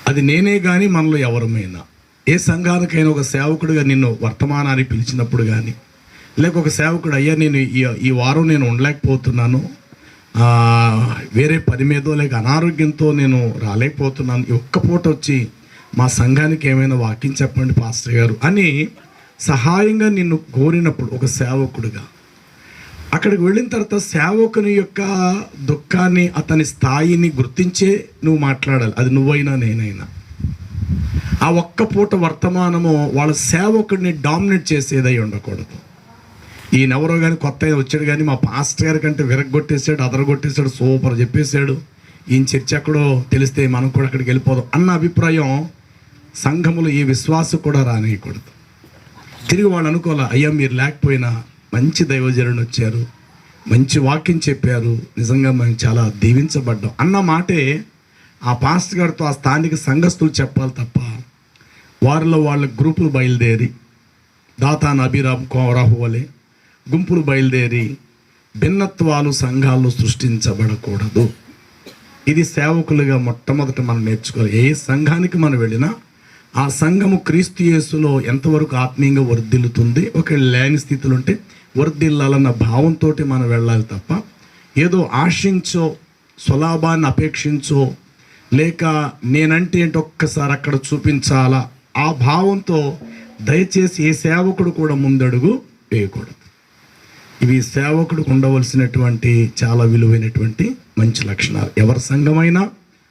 అది నేనే కానీ మనలో ఎవరమైనా, ఏ సంఘానికైనా ఒక సేవకుడిగా నిన్ను వర్తమానాన్ని పిలిచినప్పుడు కానీ, లేక ఒక సేవకుడు అయ్యా నేను ఈ వారం నేను ఉండలేకపోతున్నాను, వేరే పని మీదో లేక అనారోగ్యంతో నేను రాలేకపోతున్నాను, ఈ ఒక్క పూట వచ్చి మా సంఘానికి ఏమైనా వాక్యం చెప్పండి పాస్టర్ గారు అని సహాయంగా నిన్ను కోరినప్పుడు ఒక సేవకుడిగా అక్కడికి వెళ్ళిన తర్వాత సేవకుని యొక్క దుఃఖాన్ని, అతని స్థాయిని గుర్తించే నువ్వు మాట్లాడాలి. అది నువ్వైనా నేనైనా. ఆ ఒక్క పూట వర్తమానము వాళ్ళ సేవకుడిని డామినేట్ చేసేదై ఉండకూడదు. ఈయనెవరో కానీ కొత్త వచ్చాడు కానీ మా పాస్టర్ గారి కంటే విరగొట్టేసాడు, అదరగొట్టేసాడు, సూపర్ చెప్పేశాడు, ఈయన చర్చ ఎక్కడో తెలిస్తే మనం కూడా అక్కడికి వెళ్ళిపోదాం అన్న అభిప్రాయం సంఘములో ఏ విశ్వాసం కూడా రానియకూడదు. తిరిగి వాళ్ళు అనుకోవాలి, అయ్యా మీరు లేకపోయినా మంచి దైవజనులు వచ్చారు, మంచి వాక్యం చెప్పారు, నిజంగా మేము చాలా దీవించబడ్డాం అన్న మాటే ఆ పాస్టర్ గారితో ఆ స్థానిక సంఘస్థులు చెప్పాలి తప్ప వారిలో వాళ్ళ గ్రూపులు బయలుదేరి దాతాన్ అభిరామ్ కోరాహు వలె గుంపులు బయలుదేరి భిన్నత్వాలు సంఘాల్లో సృష్టించబడకూడదు. ఇది సేవకులుగా మొట్టమొదట మనం నేర్చుకోవాలి. ఏ సంఘానికి మనం వెళ్ళినా ఆ సంఘము క్రీస్తు యేసులో ఎంతవరకు ఆత్మీయంగా వర్ధిల్లుతుంది, ఒక లేని స్థితిలో ఉంటే వర్ధిల్లాలన్న భావంతో మనం వెళ్ళాలి తప్ప ఏదో ఆశించో, స్వలాభాన్ని అపేక్షించో, లేక నేనంటే ఏంటి ఒక్కసారి అక్కడ చూపించాలా ఆ భావంతో దయచేసి ఏ సేవకుడు కూడా ముందడుగు వేయకూడదు. ఇవి సేవకుడికి ఉండవలసినటువంటి చాలా విలువైనటువంటి మంచి లక్షణాలు. ఎవరి సంఘమైనా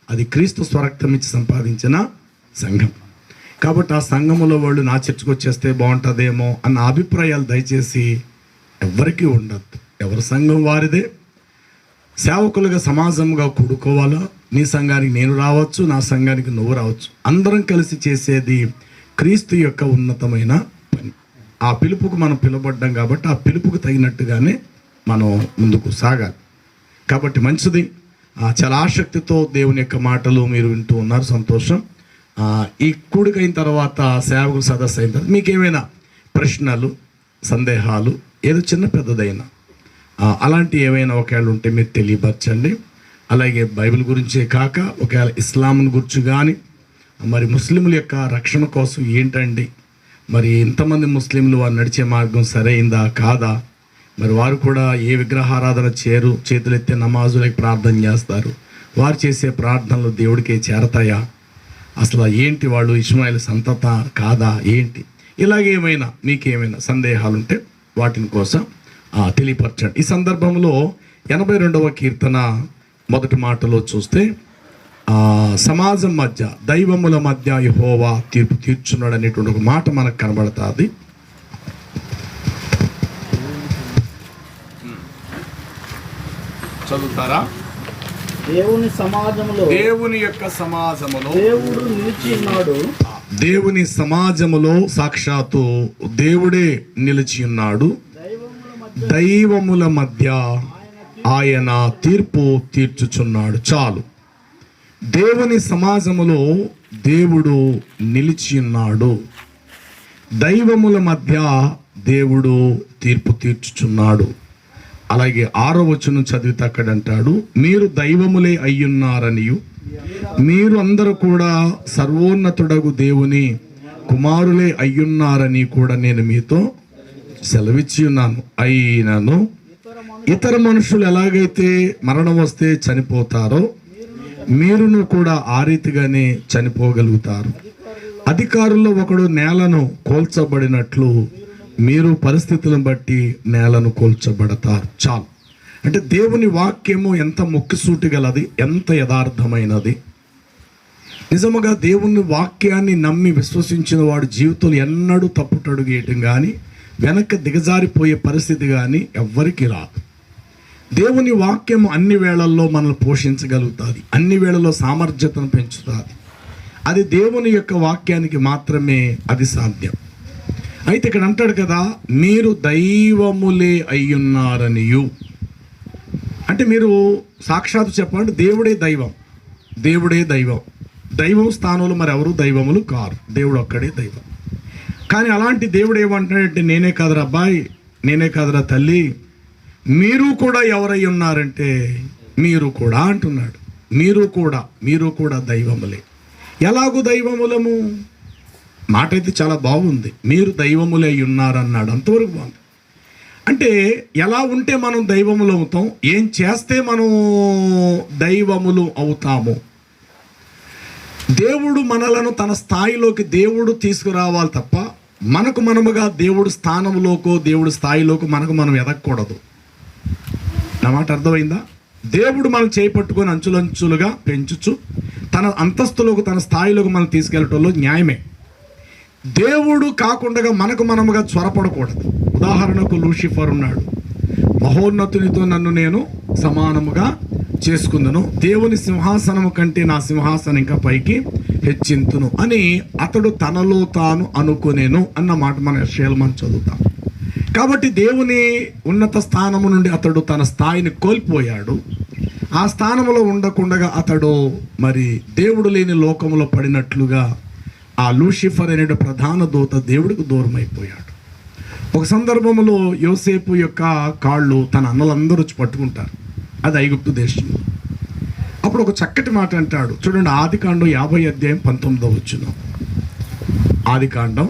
అది క్రీస్తు స్వరక్తం ఇచ్చి సంపాదించిన సంఘం కాబట్టి ఆ సంఘములో వాళ్ళు నా చర్చకు వచ్చేస్తే బాగుంటుందేమో అన్న అభిప్రాయాలు దయచేసి ఎవరికీ ఉండద్దు. ఎవరి సంఘం వారిదే. సేవకులుగా సమాజంగా కూడుకోవాలా. నీ సంఘానికి నేను రావచ్చు, నా సంఘానికి నువ్వు రావచ్చు. అందరం కలిసి చేసేది క్రీస్తు యొక్క ఉన్నతమైన పని. ఆ పిలుపుకు మనం పిలువబడ్డాం కాబట్టి ఆ పిలుపుకు తగినట్టుగానే మనం ముందుకు సాగాలి. కాబట్టి మంచిది. చాలా ఆసక్తితో దేవుని యొక్క మాటలు మీరు వింటూ ఉన్నారు, సంతోషం. ఈ కూడిక అయిన తర్వాత సేవకుల సదస్సు అయిన తర్వాత మీకు ఏమైనా ప్రశ్నలు, సందేహాలు, ఏదో చిన్న పెద్దదైనా అలాంటి ఏమైనా ఒకవేళ ఉంటే మీరు తెలియపరచండి. అలాగే బైబిల్ గురించే కాక ఒకవేళ ఇస్లాంను గురించి కానీ, మరి ముస్లింల యొక్క రక్షణ కోసం ఏంటండి, మరి ఇంతమంది ముస్లింలు వారు నడిచే మార్గం సరైందా కాదా, మరి వారు కూడా ఏ విగ్రహారాధన చేయరు, చేతులెత్తే నమాజులకి ప్రార్థన చేస్తారు, వారు చేసే ప్రార్థనలు దేవుడికి చేరతాయా, అసలు ఏంటి వాళ్ళు ఇస్మాయిల్ సంతత కాదా ఏంటి, ఇలాగేమైనా మీకేమైనా సందేహాలు ఉంటే వాటిని కోసం తెలియపరచండి. ఈ సందర్భంలో 82వ కీర్తన మొదటి మాటలో చూస్తే సమాజం మధ్య దైవముల మధ్య యెహోవా తీర్పు తీర్చున్నాడు అనేటువంటి ఒక మాట మనకు కనబడుతుంది. చదువుతారా? దేవుని యొక్క సమాజములో దేవుడు నిలిచి ఉన్నాడు. దేవుని సమాజములో సాక్షాత్తు దేవుడే నిలిచి ఉన్నాడు. దైవముల మధ్య ఆయన తీర్పు తీర్చుచున్నాడు. చాలు. దేవుని సమాజములో దేవుడు నిలిచి ఉన్నాడు. దైవముల మధ్య దేవుడు తీర్పు తీర్చుచున్నాడు. అలాగే 6వ వచనం చదివితే అక్కడ అంటాడు, మీరు దైవములే అయ్యున్నారనియు మీరు అందరూ కూడా సర్వోన్నతుడగు దేవుని కుమారులే అయ్యున్నారని కూడా నేను మీతో సెలవిచ్చి ఉన్నాను. అయినను ఇతర మనుషులు ఎలాగైతే మరణం వస్తే చనిపోతారో మీరును కూడా ఆ రీతిగానే చనిపోగలుగుతారు. అధికారుల్లో ఒకడు నేలను కోల్చబడినట్లు మీరు పరిస్థితులను బట్టి నేలను కోల్చబడతారు. చాలు. అంటే దేవుని వాక్యము ఎంత ముక్కుసూటి గలది, ఎంత యథార్థమైనది. నిజముగా దేవుని వాక్యాన్ని నమ్మి విశ్వసించిన వాడు జీవితంలో ఎన్నడూ తప్పుటడుగు వేయటం కానీ వెనక్కి దిగజారిపోయే పరిస్థితి కానీ ఎవ్వరికి రాదు. దేవుని వాక్యము అన్ని వేళల్లో మనల్ని పోషించగలుగుతుంది, అన్ని వేళల్లో సామర్థ్యతను పెంచుతుంది. అది దేవుని యొక్క వాక్యానికి మాత్రమే అది సాధ్యం. అయితే ఇక్కడ అంటాడు కదా, మీరు దైవములే అయ్యున్నారనియు అంటే మీరు సాక్షాత్తు చెప్పండి, దేవుడే దైవం, దేవుడే దైవం. దైవం స్థానంలో మరి ఎవరు దైవములు కారు, దేవుడు ఒక్కడే దైవం. కానీ అలాంటి దేవుడు ఏమంటున్నాడంటే, నేనే కాదురా అబ్బాయి, నేనే కాదురా తల్లి, మీరు కూడా ఎవరై ఉన్నారంటే మీరు కూడా అంటున్నాడు. మీరు కూడా దైవములే. ఎలాగూ దైవములము మాట అయితే చాలా బాగుంది, మీరు దైవములై ఉన్నారన్నాడు, అంతవరకు బాగుంది. అంటే ఎలా ఉంటే మనం దైవములు అవుతాం, ఏం చేస్తే మనం దైవములు అవుతాము. దేవుడు మనలను తన స్థాయిలోకి దేవుడు తీసుకురావాలి తప్ప మనకు మనముగా దేవుడు స్థానంలోకో దేవుడు స్థాయిలోకి మనం ఎదగకూడదు. నా మాట అర్థమైందా? దేవుడు మనం చేపట్టుకొని అంచులంచులుగా పెంచుచు తన అంతస్తులోకి తన స్థాయిలోకి మనం తీసుకెళ్ళటంలో న్యాయమే. దేవుడు కాకుండా మనముగా త్వరపడకూడదు. ఉదాహరణకు లూసిఫర్ ఉన్నాడు, మహోన్నతునితో నన్ను నేను సమానముగా చేసుకుందును, దేవుని సింహాసనము కంటే నా సింహాసనం ఇంకా పైకి హెచ్చింతును అని అతడు తనలో తాను అనుకునేను అన్న మాట మనం చదువుతాం. కాబట్టి దేవుని ఉన్నత స్థానము నుండి అతడు తన స్థాయిని కోల్పోయాడు. ఆ స్థానంలో ఉండకుండా అతడు మరి దేవుడు లేని లోకంలో పడినట్లుగా ఆ లూసిఫర్ అనే ప్రధాన దూత దేవుడికి దూరం అయిపోయాడు. ఒక సందర్భంలో యోసేపు యొక్క కాళ్ళు తన అన్నలందరూ వచ్చి పట్టుకుంటారు, అది ఐగుప్తు దేశంలో. అప్పుడు ఒక చక్కటి మాట అంటాడు చూడండి, ఆదికాండం 50:19. ఆదికాండం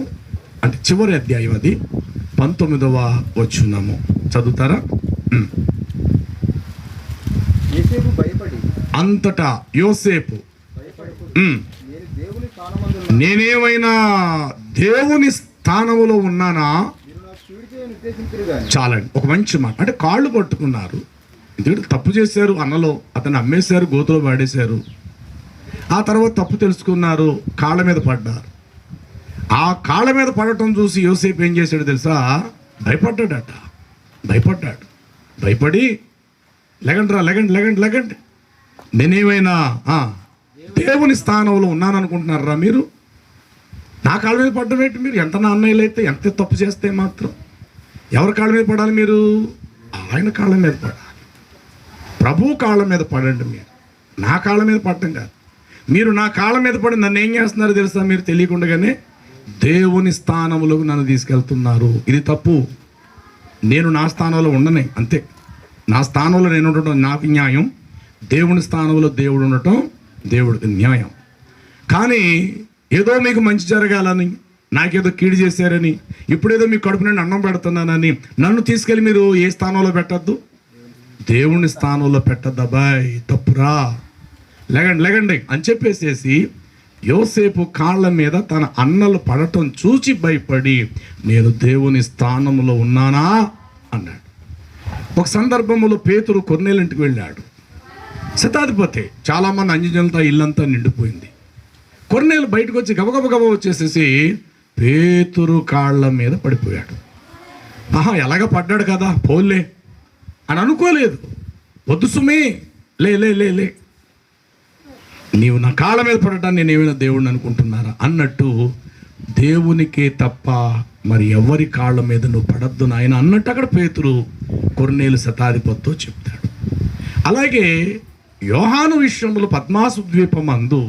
అంటే చివరి అధ్యాయం, అది 19 చదువుతారా? అంతటా యోసేపు నేనేమైనా దేవుని స్థానంలో ఉన్నానా? చాలండి, ఒక మంచి మాట. అంటే కాళ్ళు పట్టుకున్నారు, ఎందుకంటే తప్పు చేశారు, అన్నలో అతను అమ్మేశారు, గోతులో పాడేశారు. ఆ తర్వాత తప్పు తెలుసుకున్నారు, కాళ్ళ మీద పడ్డారు. ఆ కాళ్ళ మీద పడటం చూసి యోసేపు ఏం చేశాడు తెలుసా? భయపడ్డాడు. భయపడి లెగండి, నేనేమైనా దేవుని స్థానంలో ఉన్నాననుకుంటున్నారా మీరు? నా కాళ్ళ మీద పడ్డం ఏంటి? మీరు ఎంత నా అన్నయ్యలు అయితే ఎంత తప్పు చేస్తే మాత్రం ఎవరి కాళ్ళ మీద పడాలి? మీరు ఆయన కాళ్ళ మీద పడాలి, ప్రభు కాళ్ళ మీద పడండి. మీరు నా కాళ్ళ మీద పడటం కాదు. మీరు నా కాళ్ళ మీద పడి నన్ను ఏం చేస్తున్నారు తెలుసా? మీరు తెలియకుండానే దేవుని స్థానంలోకి నన్ను తీసుకెళ్తున్నారు. ఇది తప్పు. నేను నా స్థానంలో ఉండనే, అంతే. నా స్థానంలో నేను ఉండటం నాకు న్యాయం, దేవుని స్థానంలో దేవుడు ఉండటం దేవుడికి న్యాయం. కానీ ఏదో మీకు మంచి జరగాలని, నాకేదో కీడు చేశారని, ఇప్పుడేదో మీ కడుపు నుండి అన్నం పెడుతున్నానని నన్ను తీసుకెళ్ళి మీరు ఏ స్థానంలో పెట్టద్దు? దేవుని స్థానంలో పెట్టద్దు. అబ్బాయి తప్పురా, లెగండి అని చెప్పేసేసి యోసేపు కాళ్ళ మీద తన అన్నలు పడటం చూచి భయపడి నేను దేవుని స్థానంలో ఉన్నానా అన్నాడు. ఒక సందర్భంలో పేతురు కొర్నేలింటికి వెళ్ళాడు. శతాధిపతి, చాలామంది అన్యజనులతో ఇల్లంతా నిండిపోయింది. కొర్నేలు బయటకు వచ్చి గబగబ వచ్చేసేసి పేతురు కాళ్ళ మీద పడిపోయాడు. ఎలాగ పడ్డాడు కదా, పోలే అని అనుకోలేదు. వద్దు సుమే, లే నీవు నా కాళ్ళ మీద పడటాన్ని నేనేమైనా దేవుడిని అనుకుంటున్నారా అన్నట్టు, దేవునికే తప్ప మరి ఎవరి కాళ్ళ మీద నువ్వు పడద్దు నాయన అన్నట్టు అక్కడ పేతురు కొర్నేలు శతాధిపతితో చెప్తాడు. అలాగే యోహాను విషయంలో పద్మాసు ద్వీపమందు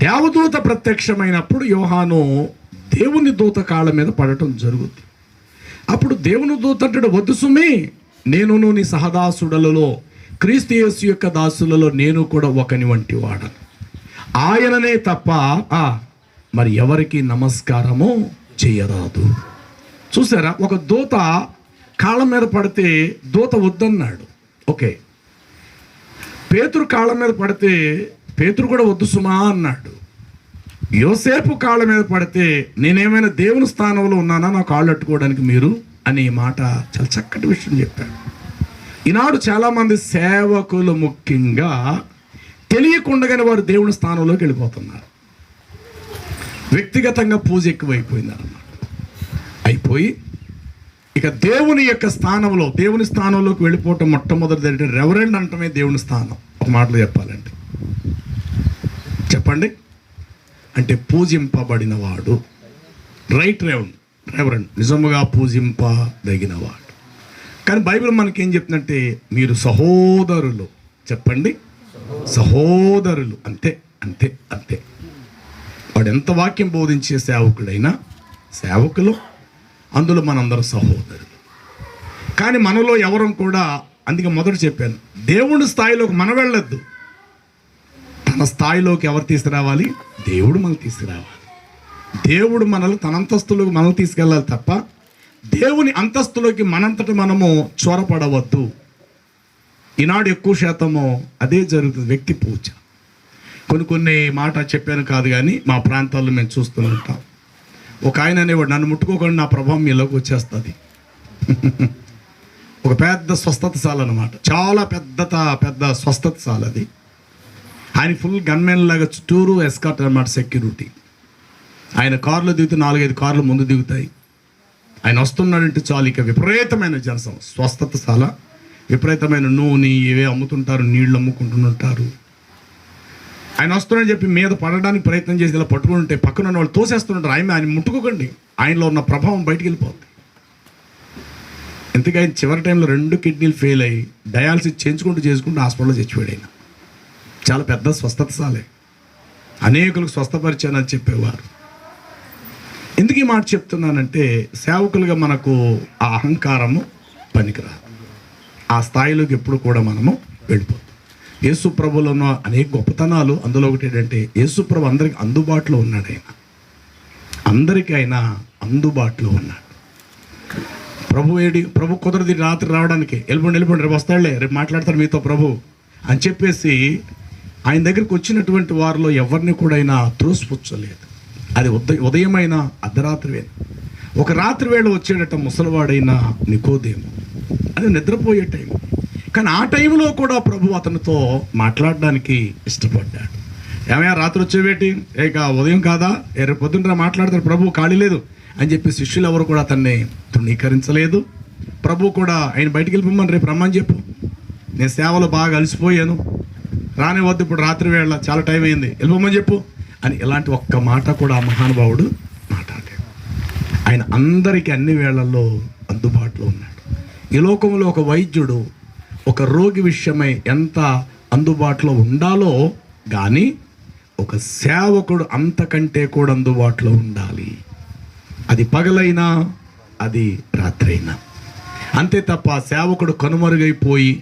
దేవదూత ప్రత్యక్షమైనప్పుడు యోహాను దేవుని దూత కాళ్ళ మీద పడటం జరుగుతుంది. అప్పుడు దేవుని దూత అంటాడు, వద్దు సుమి, నేను నీ సహదాసుడలలో క్రీస్తు యేసు యొక్క దాసులలో నేను కూడా ఒకని వంటి వాడను, ఆయననే తప్ప మరి ఎవరికి నమస్కారము చేయరాదు. చూసారా, ఒక దూత కాళ్ళ మీద పడితే దూత వద్దన్నాడు, ఓకే. పేతురు కాళ్ళ మీద పడితే పేతురు కూడా వద్దు సుమా అన్నాడు. యోసేపు కాళ్ళ మీద పడితే నేనేమైనా దేవుని స్థానంలో ఉన్నానా నా కాళ్ళు అట్టుకోవడానికి మీరు అనే మాట చాలా చక్కటి విషయం చెప్పాడు. ఈనాడు చాలామంది సేవకులు ముఖ్యంగా తెలియకుండానే వారు దేవుని స్థానంలోకి వెళ్ళిపోతున్నారు. వ్యక్తిగతంగా పూజ ఎక్కువైపోయింది అన్నమాట. అయిపోయి ఇక దేవుని యొక్క స్థానంలో, దేవుని స్థానంలోకి వెళ్ళిపోవటం మొట్టమొదటి రెవరెండ్ అంటమే దేవుని స్థానం. ఒక మాటలో చెప్పాలంటే చెప్పండి, అంటే పూజింపబడినవాడు. రైట్ రెవరెండ్, నిజముగా పూజింపదగినవాడు. కానీ బైబిల్ మనకేం చెప్తుందంటే మీరు సహోదరులు. చెప్పండి, సహోదరులు. అంతే అంతే అంతే. వాడు ఎంత వాక్యం బోధించే సేవకుడైనా సేవకులు, అందులో మనందరం సహోదరులు. కానీ మనలో ఎవరం కూడా, అందుకే మొదట చెప్పాను, దేవుని స్థాయిలోకి మనం వెళ్ళొద్దు, తన మన స్థాయిలోకి ఎవరు తీసుకురావాలి? దేవుడు మనల్ని తీసుకురావాలి. దేవుడు మనల్ని తన అంతస్తులోకి మనల్ని తీసుకెళ్ళాలి తప్ప దేవుని అంతస్తులోకి మనంతట మనము చొరపడవద్దు. ఈనాడు ఎక్కువ శాతము అదే జరుగుతుంది, వ్యక్తి పూజ. కొన్ని మాట చెప్పాను కాదు కానీ మా ప్రాంతాల్లో మేము చూస్తూ ఉంటాం. ఒక ఆయన అనేవాడు, నన్ను ముట్టుకోకుండా నా ప్రభావం మీలోకి వచ్చేస్తుంది. ఒక పెద్ద స్వస్థతశాల అనమాట, చాలా పెద్ద స్వస్థతశాల అది. ఆయన ఫుల్ గన్మెన్ లాగా చుట్టూరు ఎస్కార్ట్ అనమాట, సెక్యూరిటీ. ఆయన కారులో దిగుతూ 4-5 కార్లు ముందు దిగుతాయి. ఆయన వస్తున్నాడంటే చాలు ఇక విపరీతమైన జనసం. స్వస్థతశాల, విపరీతమైన నూనె ఇవే అమ్ముతుంటారు, నీళ్లు అమ్ముకుంటుంటారు. ఆయన వస్తున్నాడని చెప్పి మీద పడడానికి ప్రయత్నం చేసి ఇలా పట్టుకుని ఉంటే పక్కన ఉన్న వాళ్ళు తోసేస్తుంటారు. ఆయన ముట్టుకోకండి, ఆయనలో ఉన్న ప్రభావం బయటికి వెళ్ళిపోతుంది. ఎందుకు ఆయన చివరి టైంలో 2 కిడ్నీలు ఫెయిల్ అయ్యి డయాలసిస్ చేసుకుంటూ హాస్పిటల్లో చచ్చిపోయాడు. ఆయన చాలా పెద్ద స్వస్థతశాలే, అనేకులకు స్వస్థపరిచానని చెప్పేవారు. ఎందుకు ఈ మాట చెప్తున్నానంటే, సేవకులుగా మనకు ఆ అహంకారము పనికిరాదు. ఆ స్థాయిలోకి ఎప్పుడు కూడా మనము వెళ్ళిపోతాం. యేసు ప్రభులో ఉన్న అనేక గొప్పతనాలు, అందులో ఒకటి ఏంటంటే యేసు ప్రభు అందరికి అందుబాటులో ఉన్నాడు. అందరికీ ఆయన అందుబాటులో ఉన్నాడు. ప్రభు కుదరది రాత్రి రావడానికి, వెళ్ళిపోండి రేపు వస్తాడులే, రేపు మాట్లాడతారు మీతో ప్రభు అని చెప్పేసి ఆయన దగ్గరికి వచ్చినటువంటి వారిలో ఎవరిని కూడా ఆయన త్రోసిపుచ్చలేదు. అది ఉదయమైన అర్ధరాత్రి ఒక రాత్రి వేళ వచ్చేటట్టు ముసలివాడైన నికోదేము, అది నిద్రపోయే టైం. కానీ ఆ టైంలో కూడా ప్రభు అతనితో మాట్లాడడానికి ఇష్టపడ్డాడు. ఏమయ్యా రాత్రి వచ్చేవేటి, ఇక ఉదయం కాదా, రేపు పొద్దున్న మాట్లాడతారు ప్రభు, ఖాళీ లేదు అని చెప్పి శిష్యులు ఎవరు కూడా అతన్ని తృణీకరించలేదు. ప్రభు కూడా ఆయన బయటికి వెళ్ళిపోమని, రేపు రమ్మని చెప్పు, నేను సేవలో బాగా అలసిపోయాను, రానివద్దు, ఇప్పుడు రాత్రి వేళ చాలా టైం అయింది, వెళ్ళిపోమని చెప్పు అని ఇలాంటి ఒక్క మాట కూడా ఆ మహానుభావుడు మాట్లాడాడు. ఆయన అందరికీ అన్ని వేళల్లో అందుబాటులో ఉన్నాడు. ఈ లోకంలో ఒక వైద్యుడు ఒక రోగి విషయమై ఎంత అందుబాటులో ఉండాలో కానీ ఒక సేవకుడు అంతకంటే కూడా అందుబాటులో ఉండాలి. అది పగలైనా అది రాత్రి అయినా అంతే తప్ప సేవకుడు కనుమరుగైపోయి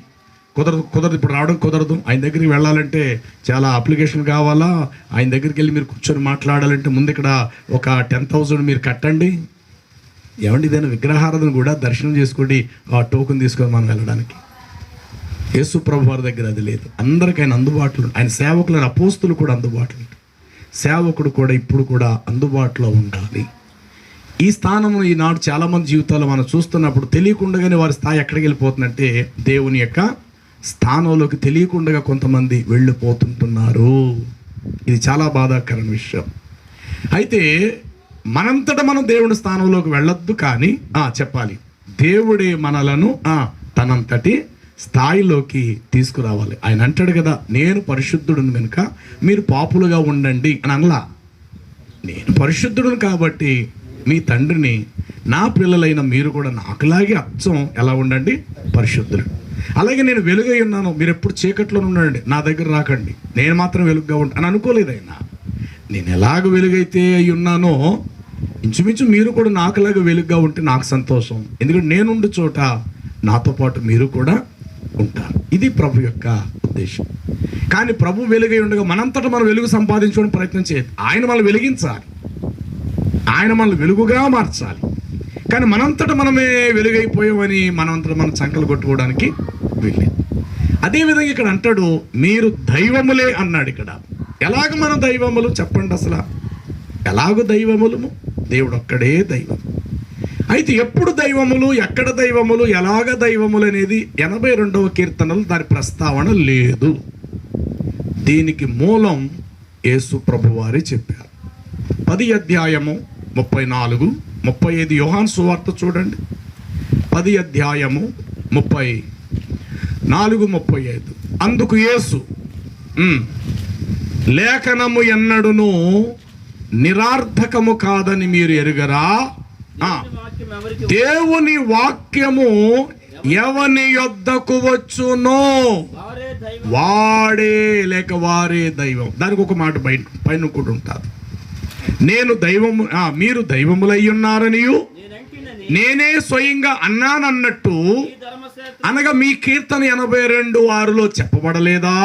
కుదరదు ఇప్పుడు రావడం కుదరదు, ఆయన దగ్గరికి వెళ్ళాలంటే చాలా అప్లికేషన్ కావాలా, ఆయన దగ్గరికి వెళ్ళి మీరు కూర్చొని మాట్లాడాలంటే ముందు ఇక్కడ ఒక 10,000 మీరు కట్టండి. ఏమండి, ఇదైనా విగ్రహారాధన కూడా దర్శనం చేసుకోండి, ఆ టోకెన్ తీసుకొని మనం వెళ్ళడానికి. యేసు ప్రభు వారి దగ్గర అది లేదు. అందరికీ ఆయన అందుబాటులో, ఆయన సేవకులైన అపోస్తులు కూడా అందుబాటులో, సేవకుడు కూడా ఇప్పుడు కూడా అందుబాటులో ఉండాలి. ఈ స్థానము ఈనాడు చాలామంది జీవితాల్లో మనం చూస్తున్నప్పుడు తెలియకుండానే వారి స్థాయి ఎక్కడికి వెళ్ళిపోతుందంటే దేవుని యొక్క స్థానంలోకి తెలియకుండా కొంతమంది వెళ్ళిపోతుంటున్నారు. ఇది చాలా బాధాకరమైన విషయం. అయితే మనంతటా మనం దేవుని స్థానంలోకి వెళ్ళొద్దు, కానీ చెప్పాలి దేవుడే మనలను తనంతటి స్థాయిలోకి తీసుకురావాలి. ఆయన అంటాడు కదా, నేను పరిశుద్ధుడును కనుక మీరు పాపులుగా ఉండండి అని అనలా. నేను పరిశుద్ధుడును కాబట్టి మీ తండ్రిని, నా పిల్లలైన మీరు కూడా నాకులాగే అచ్చం ఎలా ఉండండి, పరిశుద్ధులు. అలాగే నేను వెలుగై ఉన్నాను, మీరు ఎప్పుడు చీకట్లో ఉండండి, నా దగ్గర రాకండి, నేను మాత్రం వెలుగుగా ఉంటాను అని అనుకోలేదు ఆయన. నేను ఎలాగ వెలుగైతే అయి ఉన్నానో ఇంచుమించు మీరు కూడా నాకులాగా వెలుగుగా ఉంటే నాకు సంతోషం. ఎందుకంటే నేనుండు చోట నాతో పాటు మీరు కూడా ఉంటారు. ఇది ప్రభు యొక్క ఉద్దేశం. కానీ ప్రభు వెలుగై ఉండగా మనంతటా మనం వెలుగు సంపాదించుకోవడం ప్రయత్నం చేయదు. ఆయన మనల్ని వెలిగించాలి, ఆయన మనల్ని వెలుగుగా మార్చాలి. కానీ మనంతటా మనమే వెలుగైపోయామని మనంతటా మనం చంకలు కొట్టుకోవడానికి వీల్లేదు. అదేవిధంగా ఇక్కడ అంటాడు, మీరు దైవములే అన్నాడు. ఇక్కడ ఎలాగ మనం దైవములు చెప్పండి, అసలు ఎలాగో దైవములు, దేవుడు ఒక్కడే దైవం. అయితే ఎప్పుడు దైవములు, ఎక్కడ దైవములు, ఎలాగ దైవములు అనేది 82వ కీర్తనలు దాని ప్రస్తావన లేదు. దీనికి మూలం యేసు ప్రభువారే చెప్పారు. 10 అధ్యాయము 34, 35 యోహాను సువార్త చూడండి. 10 అధ్యాయము 34, 35. అందుకు యేసు, లేఖనము ఎన్నడును నిరార్థకము కాదని మీరు ఎరుగరా? దేవుని వాక్యము ఎవని యొద్దకు వచ్చునో వాడే లేక వారే దైవం. దానికి ఒక మాట పైన కూడా ఉంటారు, నేను దైవము, మీరు దైవములై ఉన్నారనియు నేనే స్వయంగా అన్నానన్నట్టు అనగా మీ కీర్తన 82:6లో చెప్పబడలేదా?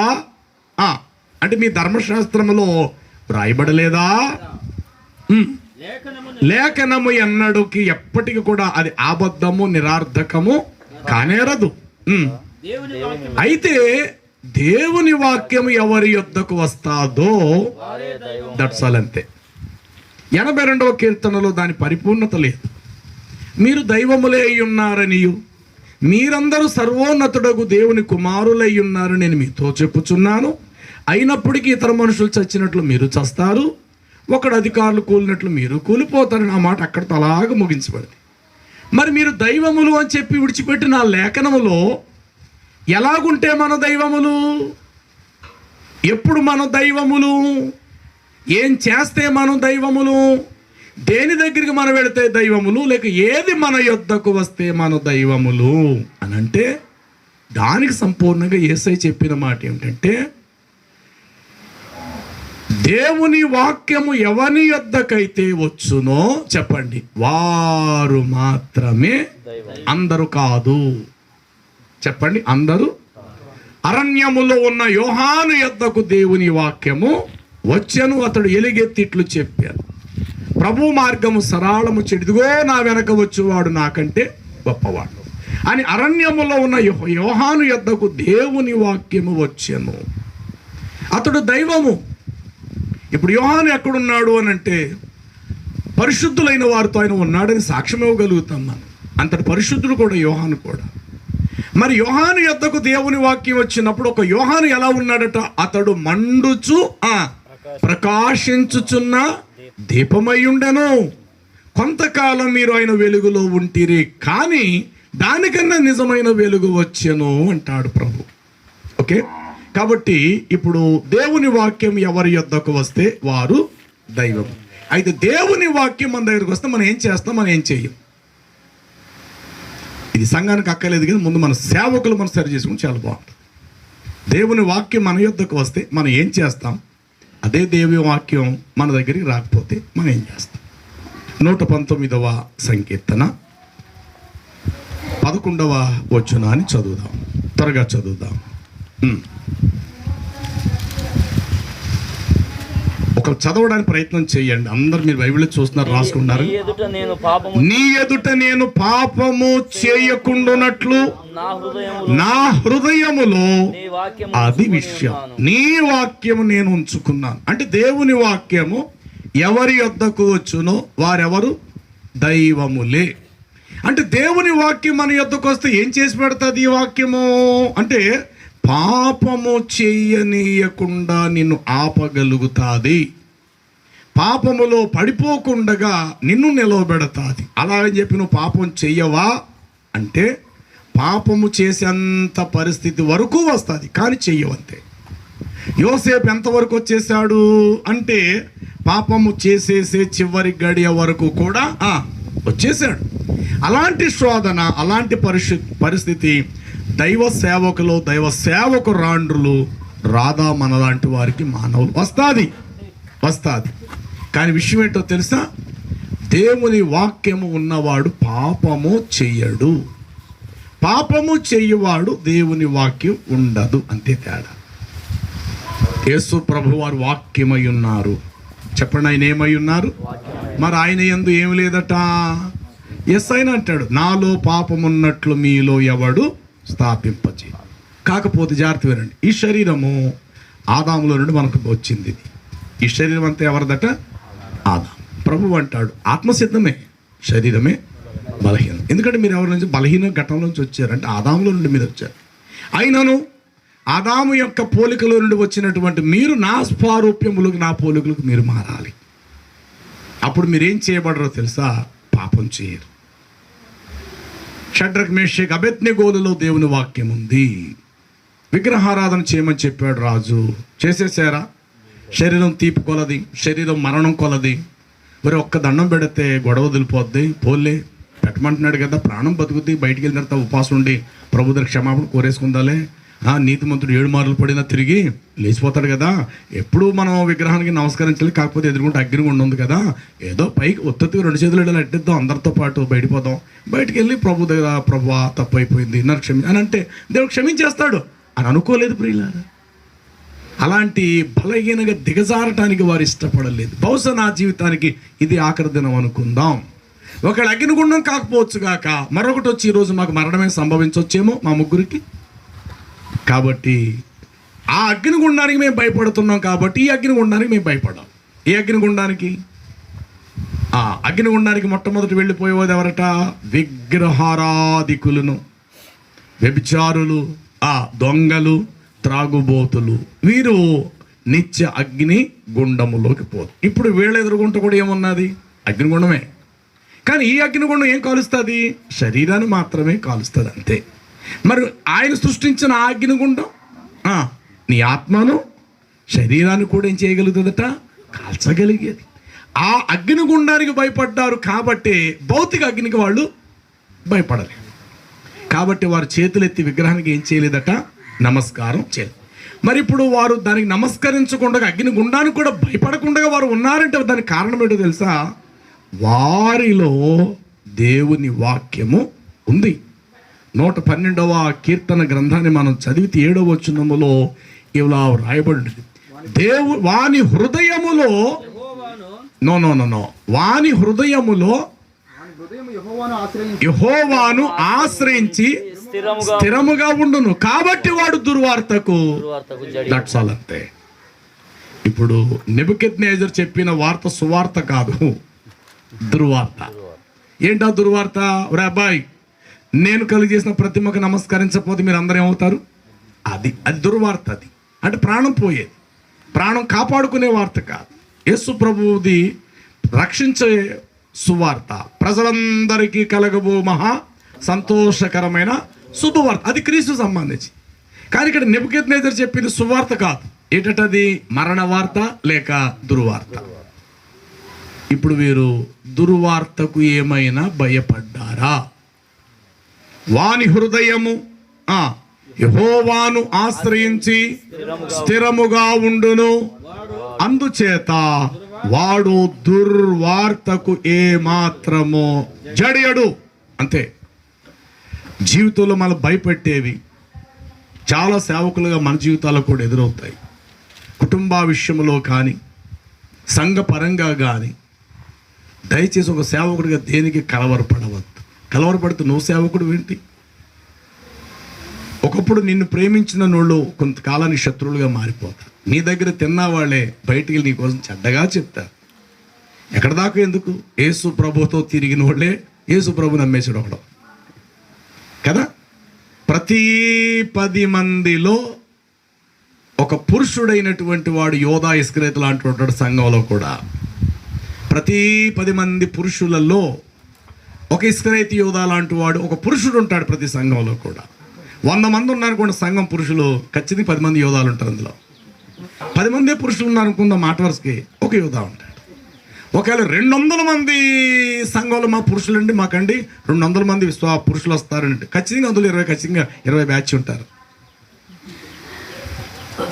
అంటే మీ ధర్మశాస్త్రములో వ్రాయబడలేదా? లేఖనము ఎన్నడుకి ఎప్పటికి కూడా అది అబద్ధము, నిరార్థకము కానేరదు. అయితే దేవుని వాక్యము ఎవరి యొద్దకు వస్తాదో దట్స్ ఆల్, అంతే. 82వ కీర్తనలో దాని పరిపూర్ణత లేదు. మీరు దైవములే అయ్యున్నారనియు మీరందరూ సర్వోన్నతుడగు దేవుని కుమారులై ఉన్నారని నేను మీతో చెప్పుచున్నాను. అయినప్పటికీ ఇతర మనుషులు చచ్చినట్లు మీరు చస్తారు, ఒకడు అధికారులు కూలినట్లు మీరు కూలిపోతారని ఆ మాట అక్కడితో అలాగా ముగించబడింది. మరి మీరు దైవములు అని చెప్పి విడిచిపెట్టిన ఆ లేఖనములో ఎలాగుంటే మన దైవములు? ఎప్పుడు మన దైవములు? ఏం చేస్తే మనం దైవములు? దేని దగ్గరికి మనం వెళితే దైవములు? లేక ఏది మన యొద్దకు వస్తే మన దైవములు అని అంటే దానికి సంపూర్ణంగా యేసయ్య చెప్పిన మాట ఏమిటంటే, దేవుని వాక్యము ఎవని యొద్దకైతే వచ్చునో చెప్పండి, వారు మాత్రమే, అందరూ కాదు. చెప్పండి, అందరూ. అరణ్యములో ఉన్న యోహాను యొద్దకు దేవుని వాక్యము వచ్చెను, అతడు ఎలుగెత్తిట్లు చెప్పారు, ప్రభు మార్గము సరళము చెడిదిగో నా వెనక వచ్చేవాడు నాకంటే గొప్పవాడు అని. అరణ్యములో ఉన్న యోహాను యొద్దకు దేవుని వాక్యము వచ్చెను, అతడు దైవము. ఇప్పుడు యోహాను ఎక్కడున్నాడు అని అంటే పరిశుద్ధులైన వారితో ఆయన ఉన్నాడని సాక్ష్యం ఇవ్వగలుగుతాం మనం. అంతటి పరిశుద్ధుడు కూడా యోహాను కూడా. మరి యోహాను యొద్దకు దేవుని వాక్యం వచ్చినప్పుడు ఒక యోహాను ఎలా ఉన్నాడట? అతడు మండుచు ప్రకాశించుచున్న దీపమై ఉండెను. కొంతకాలం మీరు ఆయన వెలుగులో ఉంటిరి, కానీ దానికన్నా నిజమైన వెలుగు వచ్చెను అంటాడు ప్రభు. ఓకే, కాబట్టి ఇప్పుడు దేవుని వాక్యం ఎవరి యొద్దకు వస్తే వారు దైవం. అయితే దేవుని వాక్యం మన దగ్గరకు వస్తే మనం ఏం చేస్తాం, మనం ఏం చెయ్యం? ఇది సంఘానికి అక్కర్లేదు, కానీ ముందు మన సేవకులు మనం సరి చేసుకుని చాలా బాగుంటుంది. దేవుని వాక్యం మన యొద్దకు వస్తే మనం ఏం చేస్తాం? అదే దేవుని వాక్యం మన దగ్గరికి రాకపోతే మనం ఏం చేస్తాం? 119వ సంకీర్తన 11వ వచనాన్ని చదువుదాం, త్వరగా చదువుదాం. ఒక చదవడానికి ప్రయత్నం చేయండి. అందరు మీరు బైబిల్ చూస్తున్నారు, రాసుకున్నారు. నీ ఎదుట నేను పాపము చేయకుండానట్లు నా హృదయములో అది విషయం నీ వాక్యము నేను ఉంచుకున్నాను. అంటే దేవుని వాక్యము ఎవరి యొద్దకు వచ్చునో వారెవరు? దైవములే. అంటే దేవుని వాక్యం మన యొద్దకు వస్తే ఏం చేసి పెడుతుంది ఈ వాక్యము అంటే పాపము చెయ్యనీయకుండా నిన్ను ఆపగలుగుతాది, పాపములో పడిపోకుండా నిన్ను నిలవబెడతాది. అలాగని చెప్పి నువ్వు పాపం చెయ్యవా అంటే పాపము చేసేంత పరిస్థితి వరకు వస్తుంది, కానీ చెయ్యవంతే. యోసేపు ఎంతవరకు వచ్చేసాడు అంటే పాపము చేసేసే చివరి గడియ వరకు కూడా వచ్చేసాడు. అలాంటి శోధన, అలాంటి పరిస్థితి దైవ సేవకులు, దైవ సేవకురాండ్రులు రాధా మనలాంటి వారికి మానవులు వస్తుంది. కానీ విషయం ఏంటో తెలుసా? దేవుని వాక్యము ఉన్నవాడు పాపము చెయ్యడు, పాపము చెయ్యవాడు దేవుని వాక్యం ఉండదు, అంతే తేడా. యేసు ప్రభు వారు వాక్యమై ఉన్నారు. చెప్పండి, ఆయన ఏమై ఉన్నారు? మరి ఆయన యందు ఏమి లేదట? ఆయన అంటాడు, నాలో పాపమున్నట్లు మీలో ఎవడు స్థాపింపచే. కాకపోతే జాగ్రత్త వినండి, ఈ శరీరము ఆదాములో నుండి మనకు వచ్చింది. ఈ శరీరం అంతా ఎవరిదట? ఆదాం. ప్రభు అంటాడు ఆత్మసిద్ధమే, శరీరమే బలహీనం. ఎందుకంటే మీరు ఎవరి నుంచి? బలహీన ఘటనలో నుంచి వచ్చారు, అంటే ఆదాములో నుండి మీరు వచ్చారు. అయినను ఆదాము యొక్క పోలికలో నుండి వచ్చినటువంటి మీరు నా స్వారూప్యములకు, నా పోలికలకు మీరు మారాలి. అప్పుడు మీరేం చేయబడరో తెలుసా? పాపం చేయరు. షడ్రక్ మేషక్ అబేద్నెగోలలో దేవుని వాక్యం ఉంది. విగ్రహారాధన చేయమని చెప్పాడు రాజు, చేసేసారా? శరీరం తీపి కొలది, శరీరం మరణం కొలది. మరి ఒక్క దండం పెడితే గొడవ వదిలిపోద్ది, పోలే పెట్టమంటున్నాడు కదా, ప్రాణం బతుకుద్ది. బయటికి వెళ్ళిన తర్వాత ఉపవాసం ఉండి ప్రభు దగ్గర క్షమాపణ కోరేసుకుందాలే. నీతిమంతుడు 7 మార్లు పడినా తిరిగి లేచిపోతాడు కదా. ఎప్పుడు మనం విగ్రహానికి నమస్కరించాలి, కాకపోతే ఎదురుకుంటే అగ్నిగుండం ఉంది కదా, ఏదో పైకి ఒత్తిగా 2 చేతులు ఇలా అట్టిద్దాం, అందరితో పాటు బయటపోదాం. బయటికి వెళ్ళి ప్రభు దగ్గర, ప్రభు తప్పు అయిపోయింది నన్ను క్షమి అని అంటే దేవుడు క్షమించేస్తాడు అని అనుకోలేదు ప్రియులారా. అలాంటి బలహీనంగా దిగజారటానికి వారు ఇష్టపడలేదు. బహుశా నా జీవితానికి ఇది ఆఖరి దినం అనుకుందాం. ఒకవేళ అగ్నిగుండం కాకపోవచ్చు గాక మరొకటి వచ్చి ఈరోజు మాకు మరణమే సంభవించవచ్చేమో మా ముగ్గురికి. కాబట్టి ఆ అగ్నిగుండానికి మేము భయపడుతున్నాం కాబట్టి ఈ అగ్నిగుండానికి మేము భయపడాం. ఏ అగ్నిగుండానికి? ఆ అగ్నిగుండానికి మొట్టమొదటి వెళ్ళిపోయేది ఎవరట? విగ్రహారాధికులను, వ్యభిచారులు, దొంగలు, త్రాగుబోతులు. వీరు నిత్య అగ్ని గుండములోకి పోదు. ఇప్పుడు వీళ్ళ ఎదురుగుంట కూడా ఏమున్నది? అగ్నిగుండమే. కానీ ఈ అగ్నిగుండం ఏం కాలుస్తుంది? శరీరాన్ని మాత్రమే కాలుస్తుంది, అంతే. మరి ఆయన సృష్టించిన ఆ అగ్నిగుండం నీ ఆత్మను, శరీరాన్ని కూడా ఏం చేయగలుగుతుందట? కాల్చగలిగేది. ఆ అగ్నిగుండానికి భయపడ్డారు కాబట్టి భౌతిక అగ్నికి వాళ్ళు భయపడలేదు. కాబట్టి వారు చేతులెత్తి విగ్రహానికి ఏం చేయలేదట? నమస్కారం చేయలేదు. మరి ఇప్పుడు వారు దానికి నమస్కరించకుండా అగ్నిగుండానికి కూడా భయపడకుండా వారు ఉన్నారంటే దానికి కారణం ఏంటో తెలుసా? వారిలో దేవుని వాక్యము ఉంది. 112వ కీర్తన గ్రంథాన్ని మనం చదివితే 7వ వచనములో ఇలా రాయబడింది, వాని హృదయములో వాని హృదయములో యెహోవాను ఆశ్రయించి స్థిరముగా ఉండును కాబట్టి వాడు దుర్వార్తకు అంతే. ఇప్పుడు నెబుకద్నెజర్ చెప్పిన వార్త సువార్త కాదు, దుర్వార్త. ఏంటా దుర్వార్త? ఒరే అబ్బాయి, నేను కలిగి చేసిన ప్రతిమకు నమస్కరించకపోతే మీరు అందరూ ఏమవుతారు? అది దుర్వార్త. అది అంటే ప్రాణం పోయేది. ప్రాణం కాపాడుకునే వార్త కాదు. యేసు ప్రభువుది రక్షించే సువార్త, ప్రజలందరికీ కలగబో మహా సంతోషకరమైన శుభవార్త. అది క్రీస్తు సంబంధించి. కానీ ఇక్కడ నెబుకద్నెజర్ చెప్పింది సువార్త కాదు. ఏంటది? మరణ వార్త లేక దుర్వార్త. ఇప్పుడు వీరు దుర్వార్తకు ఏమైనా భయపడ్డారా? వాని హృదయము యెహోవాను ఆశ్రయించి స్థిరముగా ఉండును, అందుచేత వాడు దుర్వార్తకు ఏమాత్రమో జడియడు. అంతే. జీవితంలో మనం భయపెట్టేవి చాలా సేవకులుగా మన జీవితాల్లో కూడా ఎదురవుతాయి. కుటుంబ విషయంలో కానీ సంఘ పరంగా కానీ దయచేసి ఒక సేవకుడిగా దేనికి కలవరపడవద్దు. కలవరపడితే నువ్వు సేవకుడు ఏంటి? ఒకప్పుడు నిన్ను ప్రేమించిన వాళ్ళు కొంతకాలానికి శత్రువులుగా మారిపోతారు. నీ దగ్గర తిన్న వాళ్ళే బయటికి నీ కోసం చెడ్డగా చెప్తారు. ఎక్కడ దాకా ఎందుకు? యేసు ప్రభుతో తిరిగిన వాళ్ళే యేసు ప్రభు నమ్మేసాడు ఒకడు కదా. ప్రతి 10 మందిలో ఒక పురుషుడైనటువంటి వాడు యోధా ఇస్కరియోతు లాంటి ఉంటాడు. సంఘంలో కూడా ప్రతి 10 మంది పురుషులలో ఒక ఇస్కరియోతు యోధా లాంటి వాడు, ఒక పురుషుడు ఉంటాడు ప్రతి సంఘంలో కూడా. 100 మంది ఉన్నారనుకోండి సంఘం పురుషులు, ఖచ్చితంగా 10 మంది యోధాలు ఉంటారు. అందులో 10 మందే పురుషులు ఉన్నారనుకుందాం, మాట వరుసకి ఒక యోధా ఉంటాడు. ఒకవేళ 200 మంది సంఘంలో మా పురుషులండి, మాకండి 200 మంది పురుషులు వస్తారంటే ఖచ్చితంగా అందులో 20 బ్యాచ్ ఉంటారు.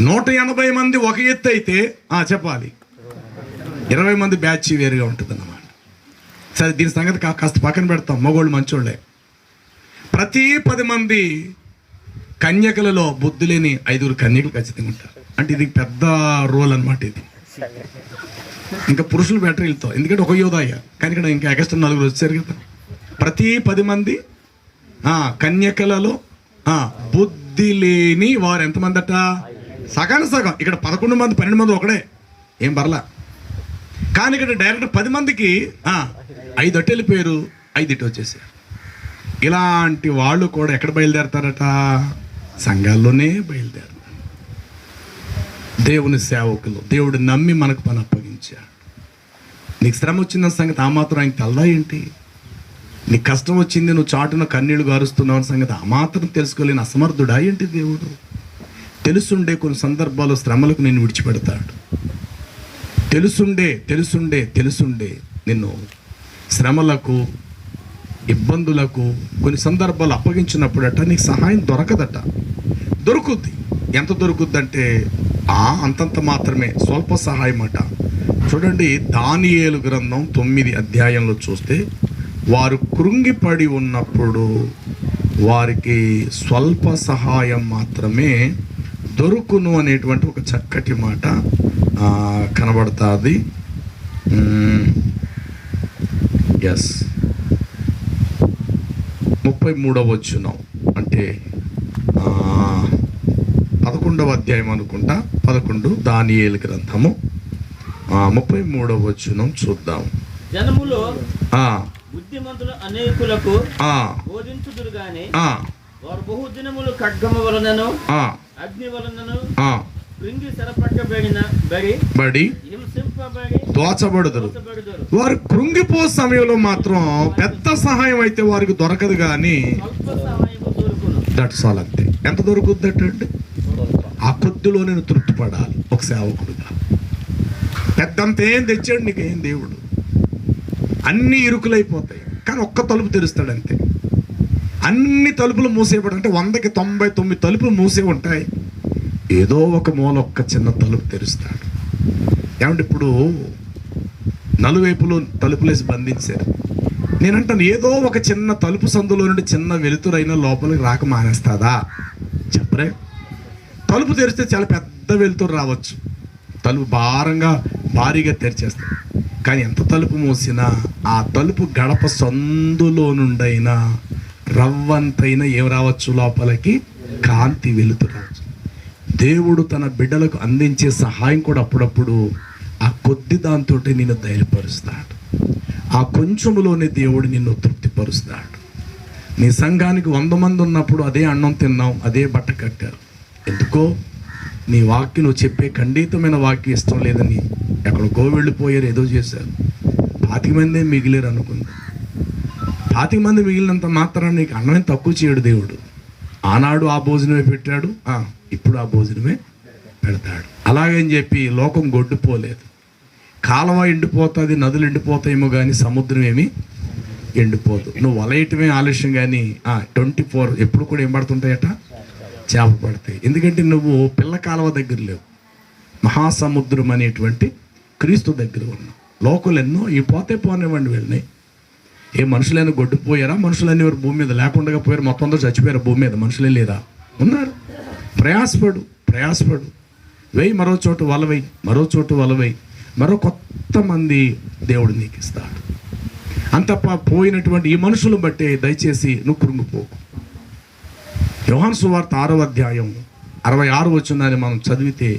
180 మంది ఒక ఎత్తు అయితే చెప్పాలి 20 మంది బ్యాచ్ వేరుగా ఉంటుంది అన్నమాట. సరే, దీని సంగతి కాస్త పక్కన పెడతాం. మగోళ్ళు మంచోళ్ళే. ప్రతి 10 మంది కన్యకలలో బుద్ధి లేని 5 కన్యకలు ఖచ్చితంగా ఉంటారు. అంటే ఇది పెద్ద రోల్ అనమాట. ఇది ఇంకా పురుషులు బ్యాటరీలతో, ఎందుకంటే ఒక యోధాయ్య, కానీ ఇక్కడ ఇంకా ఎక్స్ట్రా 4 వచ్చారు కదా. ప్రతి 10 మంది కన్యకలలో బుద్ధి లేని వారు ఎంతమంది అట? సగం. ఇక్కడ 11 మంది 12 మంది ఒకడే, ఏం పర్లా. కానీ ఇక్కడ డైరెక్ట్ 10 మందికి 5 అటు వెళ్ళిపోయారు, 5 ఇటు వచ్చేసారు. ఇలాంటి వాళ్ళు కూడా ఎక్కడ బయలుదేరతారట? సంఘాల్లోనే బయలుదేరతారు. దేవుని సేవకులు, దేవుడు నమ్మి మనకు పని అప్పగించాడు. నీకు శ్రమ వచ్చిన సంగతి ఆ మాత్రం ఆయనకి తెలదా ఏంటి? నీకు కష్టం వచ్చింది, నువ్వు చాటున కన్నీళ్లు గారుస్తున్నావు సంగతి ఆ మాత్రం తెలుసుకోలేని అసమర్థుడా ఏంటి దేవుడు? తెలుసుండే కొన్ని సందర్భాల్లో శ్రమలకు నిన్ను విడిచిపెడతాడు. తెలుసుండే నిన్ను శ్రమలకు, ఇబ్బందులకు కొన్ని సందర్భాలు అప్పగించినప్పుడట నీకు సహాయం దొరకదట. దొరుకుద్ది. ఎంత దొరుకుద్దంటే అంతంత మాత్రమే, స్వల్ప సహాయం అట. చూడండి, దానియేలు గ్రంథం 9 అధ్యాయంలో చూస్తే వారు కృంగిపడి ఉన్నప్పుడు వారికి స్వల్ప సహాయం మాత్రమే దొరుకును అనేటువంటి ఒక చక్కటి మాట కనబడుతుంది. ఎస్, 33వ వచనం అంటే 11వ అధ్యాయం అనుకుంటా, 11 దానియేలు గ్రంథము 33వ వచనం చూద్దాం. జనములో బుద్ధిమంతులు అనేకులకు బోధించుదురు గాని వారు బహుదినములు ఖడ్గము వలనను అగ్ని వలనను కృంగి చెరపట్టబడిన బడి దోచబడుదురు. వారు కృంగిపో సమయంలో మాత్రం పెద్ద సహాయం అయితే వారికి దొరకదు కానీ దట్స్ ఆల్. అంతే. ఎంత దొరుకుద్దటండి? ఆ కొద్దిలో నేను తృప్తి పడాలి ఒక సేవకుడుగా. పెద్దంత ఏం తెచ్చాడు నీకేం దేవుడు? అన్ని ఇరుకులైపోతాయి కానీ ఒక్క తలుపు తెరుస్తాడు అంతే. అన్ని తలుపులు మూసేయబడి అంటే 100కి 99 తలుపులు మూసే ఉంటాయి, ఏదో ఒక మూల ఒక్క చిన్న తలుపు తెరుస్తాడు. ఏమంటే ఇప్పుడు నలువైపులు తలుపులేసి బంధించారు. నేనంటాను ఏదో ఒక చిన్న తలుపు సందులో నుండి చిన్న వెలుతురైనా లోపలికి రాక మానేస్తుందా? చెప్పరే. తలుపు తెరిస్తే చాలా పెద్ద వెలుతురు రావచ్చు, తలుపు భారీగా తెరిచేస్తాడు. కానీ ఎంత తలుపు మూసినా ఆ తలుపు గడప సందులో నుండైనా రవ్వంతైనా ఏం రావచ్చు లోపలికి? కాంతి, వెలుతురు రావచ్చు. దేవుడు తన బిడ్డలకు అందించే సహాయం కూడా అప్పుడప్పుడు ఆ కొద్ది దాంతో నిన్ను ధైర్యపరుస్తాడు. ఆ కొంచెములోనే దేవుడు నిన్ను తృప్తిపరుస్తాడు. నీ సంఘానికి 100 మంది ఉన్నప్పుడు అదే అన్నం తిన్నాం, అదే బట్ట కట్టారు. ఎందుకో నీ వాక్యం, నువ్వు చెప్పే ఖండితమైన వాక్యం ఇష్టం లేదని ఎక్కడికో వెళ్ళిపోయారు, ఏదో చేశారు. 25 మంది మిగిలేరు అనుకుంది. 25 మంది మిగిలినంత మాత్రాన్ని నీకు అన్నమే తక్కువ చేయడు దేవుడు. ఆనాడు ఆ భోజనమే పెట్టాడు, ఇప్పుడు ఆ భోజనమే పెడతాడు. అలాగని చెప్పి లోకం గొడ్డుపోలేదు. కాలువ ఎండిపోతుంది, నదులు ఎండిపోతాయేమో కానీ సముద్రం ఏమి ఎండిపోదు. నువ్వు వలయటమే ఆలస్యం కానీ 24 ఎప్పుడు కూడా ఏం పడుతుంటాయట? చేప పడతాయి. ఎందుకంటే నువ్వు పిల్ల కాలువ దగ్గర లేవు, మహాసముద్రం అనేటువంటి క్రీస్తు దగ్గర ఉన్నావు. లోకలు ఎన్నో ఈ పోనివ్వండి వెళ్ళినాయి. ఏ మనుషులైనా గొడ్డుపోయారా? మనుషులన్నీ వారు భూమి మీద లేకుండా పోయారు, మొత్తం అందరూ చచ్చిపోయారు భూమి మీద. మనుషులే లేదా? ఉన్నారు. ప్రయాసపడు వేయి, మరో చోటు వలవై మరో కొత్త మంది దేవుడు నీకు ఇస్తాడు. అంత పోయినటువంటి ఈ మనుషులు బట్టే దయచేసి నువ్వు కృంగిపోకు. యోహాను సువార్త 6వ అధ్యాయం 66 వచనాన్ని మనం చదివితే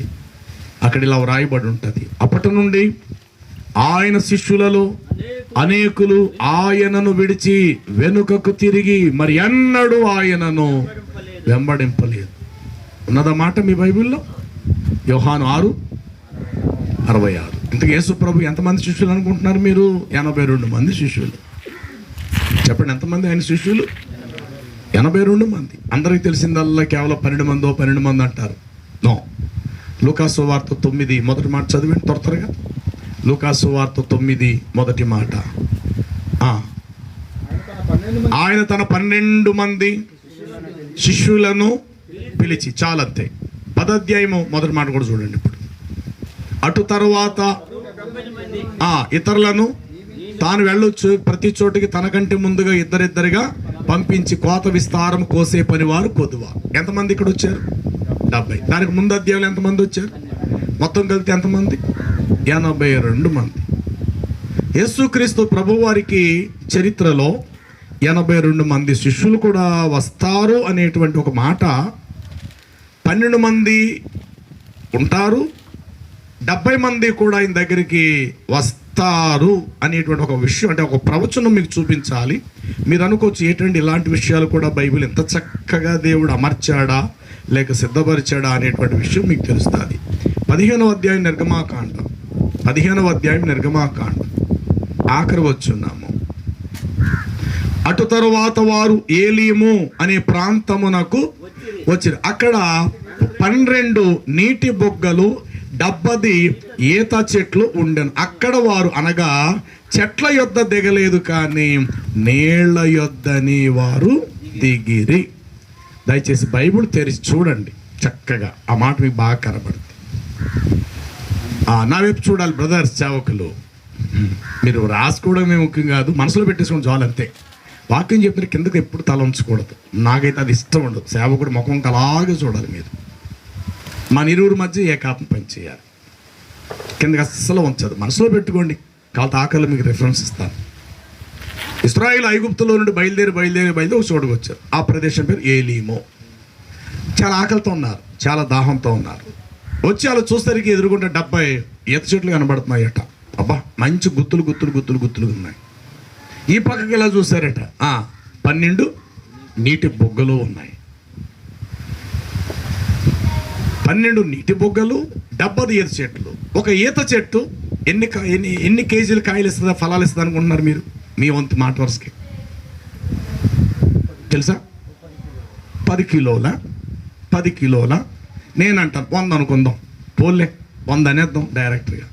అక్కడ ఇలా వ్రాయబడి ఉంటుంది. అప్పటి నుండి ఆయన శిష్యులలో అనేకులు ఆయనను విడిచి వెనుకకు తిరిగి మరి ఎన్నడూ ఆయనను వెంబడింపలేదు. ఉన్నదన్నమాట మీ బైబిల్లో. యోహాను 6:66. ఇంతకు యేసు ప్రభు ఎంతమంది శిష్యులు అనుకుంటున్నారు మీరు? 82 మంది శిష్యులు. చెప్పండి, ఎంతమంది ఆయన శిష్యులు? 82 మంది. అందరికి తెలిసిందల్లా కేవలం 12 మంది అంటారు. నో. లూకాసు సువార్త 9 మొదటి మాట చదివండి త్వరగా. లూకాసు సువార్త 9 మొదటి మాట. ఆయన తన 12 మంది శిష్యులను పిలిచి, చాలంతే. 10వ అధ్యాయము మొదటి మాట కూడా చూడండి. ఇప్పుడు అటు తరువాత ఇతరులను తాను వెళ్ళొచ్చు ప్రతి చోటికి తనకంటే ముందుగా ఇద్దరిద్దరిగా పంపించి కోత విస్తారం కోసే పనివారు కొదువ. ఎంతమంది ఇక్కడ వచ్చారు? 70. దానికి ముందు అధ్యాయంలో ఎంతమంది వచ్చారు? మొత్తం కలిపి ఎంతమంది? 82 మంది. యేసుక్రీస్తు ప్రభువారికి చరిత్రలో 82 మంది శిష్యులు కూడా వస్తారు అనేటువంటి ఒక మాట. 12 మంది ఉంటారు, 70 మంది కూడా ఆయన దగ్గరికి వస్తారు అనేటువంటి ఒక విషయం, అంటే ఒక ప్రవచనం మీకు చూపించాలి. మీరు అనుకోవచ్చు ఏంటంటే ఇలాంటి విషయాలు కూడా బైబిల్ ఎంత చక్కగా దేవుడు అమర్చాడా లేక సిద్ధపరిచాడా అనేటువంటి విషయం మీకు తెలుస్తుంది. 15వ అధ్యాయం నిర్గమాకాండం, 15వ అధ్యాయం నిర్గమాకాండం ఆఖరి వచ్చున్నాము. అటు తరువాత వారు ఏలీము అనే ప్రాంతమునకు వచ్చారు. అక్కడ 12 నీటి బొగ్గలు 70 ఈత చెట్లు ఉండెను. అక్కడ వారు అనగా చెట్ల యొద్ద దిగలేదు కానీ నీళ్ల యొద్దని వారు దిగిరి. దయచేసి బైబిల్ తెరిచి చూడండి చక్కగా, ఆ మాట మీకు బాగా కనబడుతుంది. నా వైపు చూడాలి బ్రదర్స్, సేవకులు. మీరు రాసుకోవడమే ముఖ్యం కాదు, మనసులో పెట్టేసుకోండి చాలు అంతే. వాక్యం చెప్పిన కిందకు ఎప్పుడు తల ఉంచకూడదు. నాకైతే అది ఇష్టం ఉండదు. సేవకుడు ముఖం అలాగే చూడాలి మీరు. మన ఇరువురి మధ్య ఏకాత్మ పనిచేయాలి. కిందకి అస్సలు ఉంచదు. మనసులో పెట్టుకోండి. కాళ్ళ ఆకలి మీకు రిఫరెన్స్ ఇస్తాను. ఇశ్రాయేలు ఐగుప్తులో నుండి బయలుదేరి ఒక చోటుకు వచ్చారు. ఆ ప్రదేశం పేరు ఏలీమో. చాలా ఆకలితో ఉన్నారు, చాలా దాహంతో ఉన్నారు. వచ్చి వాళ్ళు చూసరికి ఎదురుకుంటే 70 ఈత చెట్లు కనబడుతున్నాయట. అబ్బా, మంచి గుత్తులు ఉన్నాయి. ఈ పక్కకి ఇలా చూసారట, 12 నీటి బొగ్గలు ఉన్నాయి. 12 నీటి బొగ్గలు, 70 ఈత చెట్లు. ఒక ఈత చెట్టు ఎన్ని కేజీలు కాయలు ఇస్తుందా, ఫలాలు ఇస్తుంది అనుకుంటున్నారు మీరు? మీ వంతు మాట వరుసకి తెలుసా? 10 కిలోల నేను అంటాను 100 అనుకుందాం. పోలే 100 అనేద్దాం డైరెక్ట్గా.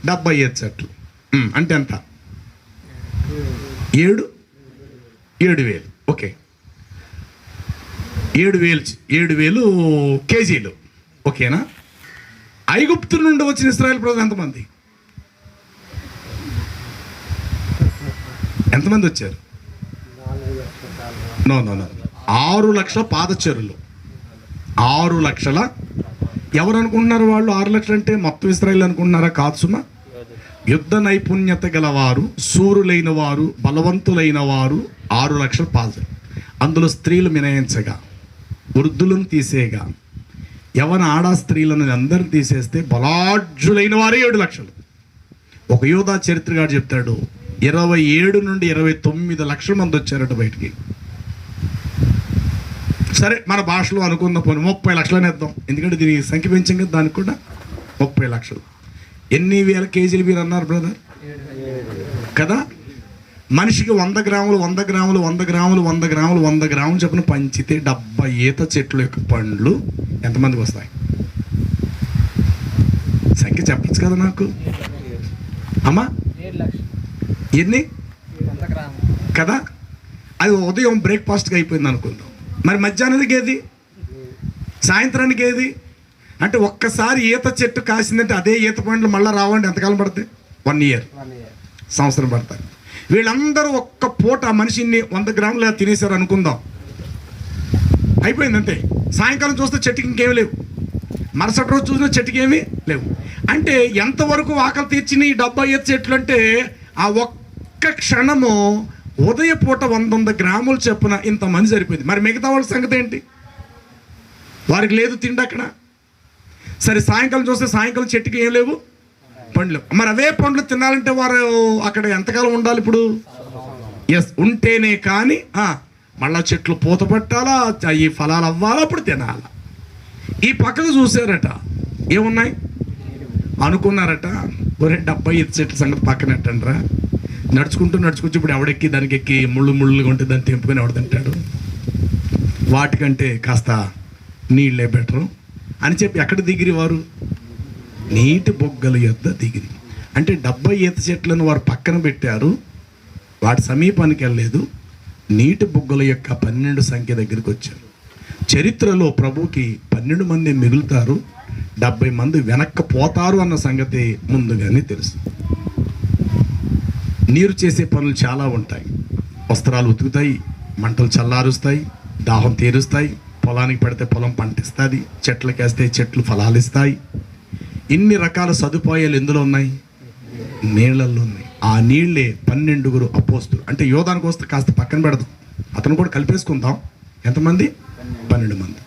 70 ఈత చెట్లు అంటే ఎంత? 7,000. ఓకే, 7,000 కేజీలు. ఓకేనా? ఐగుప్తు నుండి వచ్చిన ఇశ్రాయేలు ప్రజలు ఎంతమంది వచ్చారు? 6 లక్షల పాదచరులు. 6 లక్షల. ఎవరు అనుకుంటున్నారు వాళ్ళు? 6 లక్షలు అంటే మొత్తం ఇశ్రాయేలు అనుకుంటున్నారా? కాదు సుమా. యుద్ధ నైపుణ్యత గలవారు, శూరులైన వారు, బలవంతులైన వారు 6 లక్షల పాదచరులు. అందులో స్త్రీలు మినహాయించగా, వృద్ధులను తీసేగా, యవన ఆడా స్త్రీలను అందరిని తీసేస్తే బలాఢ్యులైన వారే 7 లక్షలు. ఒక యోధా చరిత్రగాడు చెప్తాడు, 27 నుండి 29 లక్షల మంది వచ్చారట బయటికి. సరే, మన భాషలో అనుకున్న పోనీ 30 లక్షలని వేద్దాం, ఎందుకంటే దీనికి సంఖ్య పెంచాం కదా. దానికి కూడా 30 లక్షలు. ఎన్ని వేల కేజీలు మీరు అన్నారు బ్రదర్ కదా? మనిషికి 100 గ్రాములు చొప్పున పంచితే 70 ఈత చెట్ల యొక్క పండ్లు ఎంతమందికి వస్తాయి? సంఖ్య చెప్పచ్చు కదా నాకు అమ్మా? ఎన్ని కదా? అది ఉదయం బ్రేక్ఫాస్ట్గా అయిపోయింది అనుకుందాం. మరి మధ్యాహ్నానికి ఏది? సాయంత్రానికి ఏది? అంటే ఒక్కసారి ఈత చెట్టు కాసిందంటే అదే ఈత పండ్లు మళ్ళీ రావండి. ఎంతకాలం పడుతుంది? 1 ఇయర్, సంవత్సరం పడతాయి. వీళ్ళందరూ ఒక్క పూట మనిషిని 100 గ్రాములు తినేశారు అనుకుందాం, అయిపోయింది అంతే. సాయంకాలం చూస్తే చెట్టుకి ఇంకేమీ లేవు, మరుసటి రోజు చూసినా చెట్టుకి ఏమీ లేవు. అంటే ఎంతవరకు ఆకలి తీర్చిన ఈ 70 ఈత చెట్లు అంటే ఆ ఒక్క క్షణము ఉదయ పూట 100 గ్రాములు చెప్పున ఇంతమంది సరిపోయింది. మరి మిగతా వాళ్ళ సంగతి ఏంటి? వారికి లేదు తిండి అక్కడ. సరే, సాయంకాలం చూస్తే సాయంకాలం చెట్టుకి ఏం లేవు, పండ్లు. మరి అవే పండ్లు తినాలంటే వారు అక్కడ ఎంతకాలం ఉండాలి ఇప్పుడు? ఉంటేనే కానీ మళ్ళా చెట్లు పూత పట్టాలా, ఈ ఫలాలు అవ్వాలా, అప్పుడు తినాలా. ఈ పక్కకు చూసారట, ఏమున్నాయి అనుకున్నారట, ఒరే 70 ఈత చెట్ల సంగతి పక్కనట్టండ్రా. నడుచుకుంటూ ఇప్పుడు ఎవడెక్కి దానికి ఎక్కి ముళ్ళుగా ఉంటే దాన్ని తెంపుకొని ఎవడు తింటాడు? వాటికంటే కాస్త నీళ్ళే బెటరు అని చెప్పి ఎక్కడ దిగిరి వారు? నీటి బొగ్గల యొద్ద దిగిరి. అంటే 70 ఈత చెట్లను వారు పక్కన పెట్టారు, వాటి సమీపానికి వెళ్ళలేదు. నీటి బొగ్గల యొక్క 12 సంఖ్య దగ్గరికి వచ్చారు. చరిత్రలో ప్రభుకి 12 మంది మిగులుతారు, 70 మంది వెనక్కి పోతారు అన్న సంగతి ముందుగానే తెలుసు. నీరు చేసే పనులు చాలా ఉంటాయి. వస్త్రాలు ఉతుకుతాయి, మంటలు చల్లారుస్తాయి, దాహం తీరుస్తాయి, పొలానికి పెడితే పొలం పంటిస్తుంది, చెట్లకి వేస్తే చెట్లు ఫలాలు ఇస్తాయి. ఇన్ని రకాల సదుపాయాలు ఎందులో ఉన్నాయి? నీళ్ళల్లో ఉన్నాయి. ఆ నీళ్ళే 12 అపోస్తులు. అంటే యోధానికి వస్తే కాస్త పక్కన పెడదాం, అతను కూడా కలిపేసుకుందాం. ఎంతమంది? 12 మంది.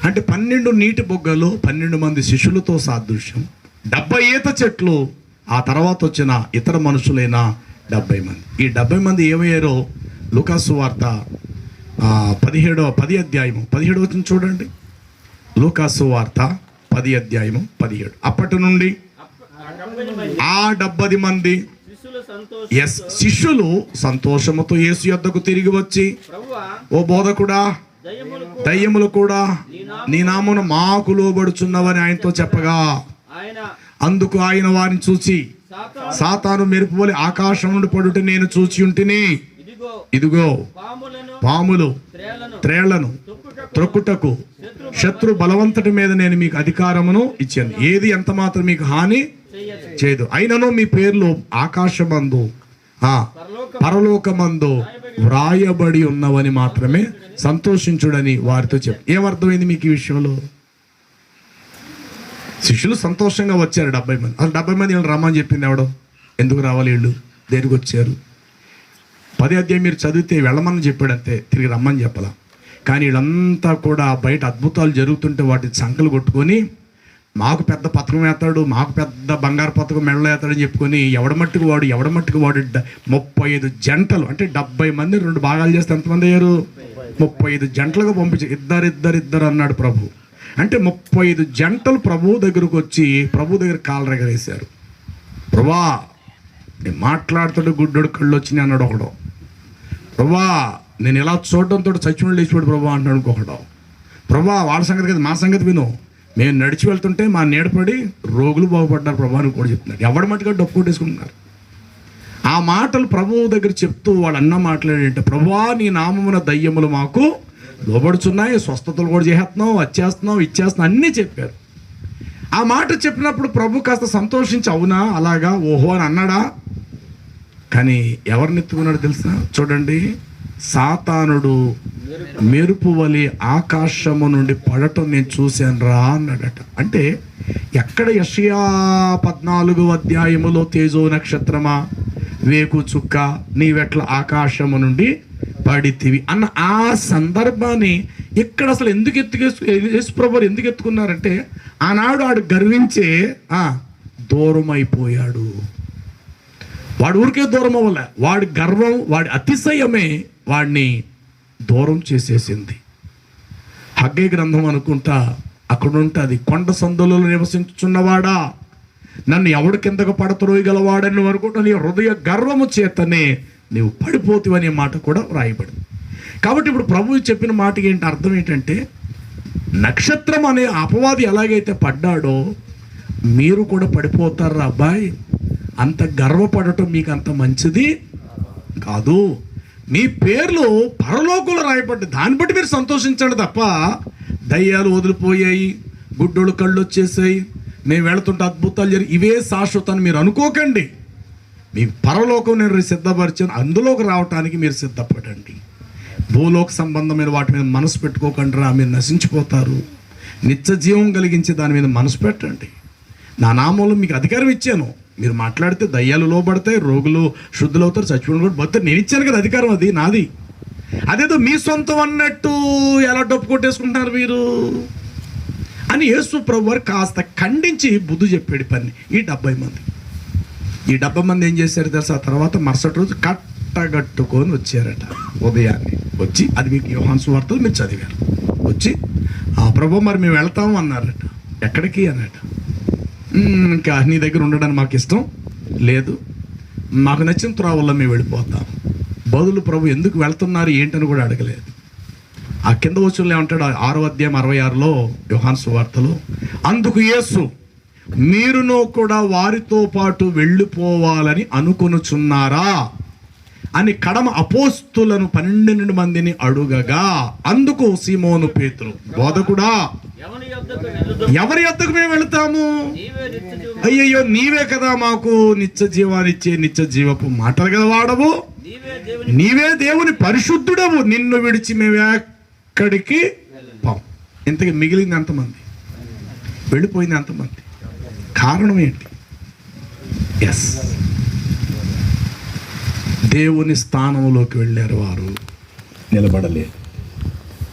అంటే 12 నీటి బొగ్గలు, 12 మంది శిష్యులతో సాదృశ్యం. 70 ఈత చెట్లు, ఆ తర్వాత వచ్చిన ఇతర మనుషులైన 70 మంది. ఈ 70 మంది ఏమయ్యారో లూకాసు వార్త 10 అధ్యాయము 17 వచ్చింది చూడండి. లూకాసు వార్త 10 అధ్యాయము 17. అప్పటి నుండి ఆ 70 మంది శిష్యులు సంతోషముతో యేసు యొద్దకు తిరిగి వచ్చి, ఓ బోధకుడా, దయ్యములు కూడా నీ నామమున మాకు లోబడుచున్నవని ఆయనతో చెప్పగా, అందుకు ఆయన వారిని చూచి, సాతాను మెరుపు వలె ఆకాశం నుండి పడుట నేను చూచి ఉంటిని. ఇదిగో పాములు త్రేళ్లను త్రొక్కుటకు శత్రు బలవంతుడి మీద నేను మీకు అధికారమును ఇచ్చాను. ఏది ఎంత మాత్రం మీకు హాని చేయదు. అయినను మీ పేర్లు ఆకాశమందు పరలోకమందు వ్రాయబడి ఉన్నవని మాత్రమే సంతోషించుడని వారితో చెప్పు. ఏమర్థమైంది మీకు ఈ విషయంలో? శిష్యులు సంతోషంగా వచ్చారు 70 మంది. అసలు 70 మంది వీళ్ళు రమ్మని చెప్పింది ఎవడో? ఎందుకు రావాలి వీళ్ళు? దేనికి వచ్చారు? 10వ అధ్యాయం మీరు చదివితే వెళ్ళమని చెప్పాడు అంతే, తిరిగి రమ్మని చెప్పాల. కానీ వీళ్ళంతా కూడా బయట అద్భుతాలు జరుగుతుంటే వాటి సంకలు కొట్టుకొని మాకు పెద్ద పథకం వేస్తాడు, మాకు పెద్ద బంగారు పథకం మెడలో వేస్తాడని చెప్పుకొని ఎవడ మట్టుకు వాడు 35 జంటలు, అంటే 70 మంది 2 భాగాలు చేస్తే ఎంతమంది అయ్యారు? 35 జంటలుగా పంపించి ఇద్దరు అన్నాడు ప్రభు. అంటే 35 జంటలు ప్రభువు దగ్గరకు వచ్చి ప్రభు దగ్గర కాళ్ళు రగరేశారు. ప్రభా నేను మాట్లాడుతుంటే గుడ్డోడు కళ్ళు వచ్చినాయి అన్నాడు ఒకడు. ప్రభా నేను ఇలా చూడడంతో చచ్చిపోయి లేచిపోయాడు ప్రభా అంటున్నాడు ఇంకొకడు. ప్రభా వాళ్ళ సంగతి కదా, మా సంగతి విను, మేము నడిచి వెళ్తుంటే మా నీడపడి రోగులు బాగుపడ్డారు ప్రభా అని కూడా చెప్తున్నారు. ఎవడ మట్టుగా డప్పు కొట్టేసుకుంటున్నారు. ఆ మాటలు ప్రభువు దగ్గర చెప్తూ వాళ్ళు అన్న మాట్లాడేంటే, ప్రభువా నీ నామమున దయ్యములు మాకు లోబడుచున్నాయి, స్వస్థతలు కూడా చేస్తున్నావు, వచ్చేస్తున్నావు, ఇచ్చేస్తున్నావు అన్నీ చెప్పారు. ఆ మాట చెప్పినప్పుడు ప్రభు కాస్త సంతోషించి అవునా అలాగా ఓహో అని అన్నాడా? కానీ ఎవరిని ఎత్తుకున్నాడు తెలుసా? చూడండి, సాతానుడు మెరుపు వలి ఆకాశము నుండి పడటం నేను చూశాను రా అన్నాడట. అంటే ఎక్కడ యెషయా 14వ అధ్యాయములో తేజో నక్షత్రమా వేకు చుక్క నీవెట్ల ఆకాశము నుండి పడితివి అన్న ఆ సందర్భాన్ని ఇక్కడ అసలు ఎందుకు యేసుప్రభువు ఎందుకు ఎత్తుకున్నారంటే, ఆనాడు ఆడు గర్వించే దూరం అయిపోయాడు. వాడు ఊరికే దూరం అవ్వలే, వాడి గర్వం, వాడి అతిశయమే వాడిని దూరం చేసేసింది. హగ్గై గ్రంథం అనుకుంటా అక్కడ ఉంటుంది, కొండ సందులలో నివసించుచున్నవాడా నన్ను ఎవడు కిందకు పడతరోయగలవాడని నువ్వు అనుకుంటా, నీ హృదయ గర్వము చేతనే నీవు పడిపోతావనే మాట కూడా వ్రాయబడింది. కాబట్టి ఇప్పుడు ప్రభువు చెప్పిన మాటకి ఏంటి అర్థం ఏంటంటే, నక్షత్రం అనే అపవాది ఎలాగైతే పడ్డాడో మీరు కూడా పడిపోతారా అబ్బాయి, అంత గర్వపడటం మీకు అంత మంచిది కాదు. మీ పేర్లు పరలోకంలో రాయబడ్డ, దాన్ని బట్టి మీరు సంతోషించండి తప్ప దయ్యాలు వదిలిపోయాయి, గుడ్డోళ్ళు కళ్ళు వచ్చేసాయి, మేము వెళుతుంటే అద్భుతాలు జరిగి ఇవే శాశ్వతాన్ని మీరు అనుకోకండి. మీ పరలోకం నేను సిద్ధపరిచాను, అందులోకి రావటానికి మీరు సిద్ధపడండి. భూలోక సంబంధమైన వాటి మీద మనసు పెట్టుకోకండి రా, మీరు నశించిపోతారు. నిత్య జీవం కలిగించే దాని మీద మనసు పెట్టండి. నా నామంలో మీకు అధికారం ఇచ్చాను, మీరు మాట్లాడితే దయ్యాలు లోబడతాయి, రోగులు శుద్ధులవుతారు, చచ్చిపోయిన కూడా బతారు. నేను ఇచ్చాను కదా అధికారం, అది నాది. అదేదో మీ సొంతం అన్నట్టు ఎలా డప్పు కొట్టేసుకుంటున్నారు మీరు అని యేసు ప్రభు వారు కాస్త ఖండించి బుద్ధి చెప్పాడు పని. ఈ 70 మంది ఏం చేశారు తెలుసా? ఆ తర్వాత మరుసటి రోజు కట్టగట్టుకొని వచ్చారట. ఉదయాన్నే వచ్చి, అది మీకు యోహాను సువార్తలో మీరు చదివారు, వచ్చి ప్రభు మరి మేము వెళ్తాము అన్నారట. ఎక్కడికి అన్నట. ఇంకా నీ దగ్గర ఉండడానికి మాకు ఇష్టం లేదు, మాకు నచ్చిన త్రోవల్లో మేము వెళ్ళిపోతాం. బదులు ప్రభు ఎందుకు వెళ్తున్నారు ఏంటని కూడా అడగలేదు. ఆ కింద వచనంలో ఏమంటాడు? 6వ అధ్యాయం 66లో యోహాను సువార్తలో, అందుకు యేసు మీరును కూడా వారితో పాటు వెళ్ళిపోవాలని అనుకొనుచున్నారా అని కడమ అపోస్తులను 12 మందిని అడుగగా, అందుకు సీమోను పేతురు, బోధకుడా ఎవరి యొద్దకు మేము వెళతాము? అయ్యయ్యో నీవే కదా మాకు నిత్య జీవానిచ్చే నిత్య జీవపు మాటలు కదా వాడవు, నీవే దేవుని పరిశుద్ధుడవు, నిన్ను విడిచి మేము ఎక్కడికి పోం. ఇంతకీ మిగిలింది ఎంతమంది? వెళ్ళిపోయింది ఎంతమంది? కారణం ఏంటి? ఎస్, దేవుని స్థానంలోకి వెళ్ళారు, వారు నిలబడలేదు.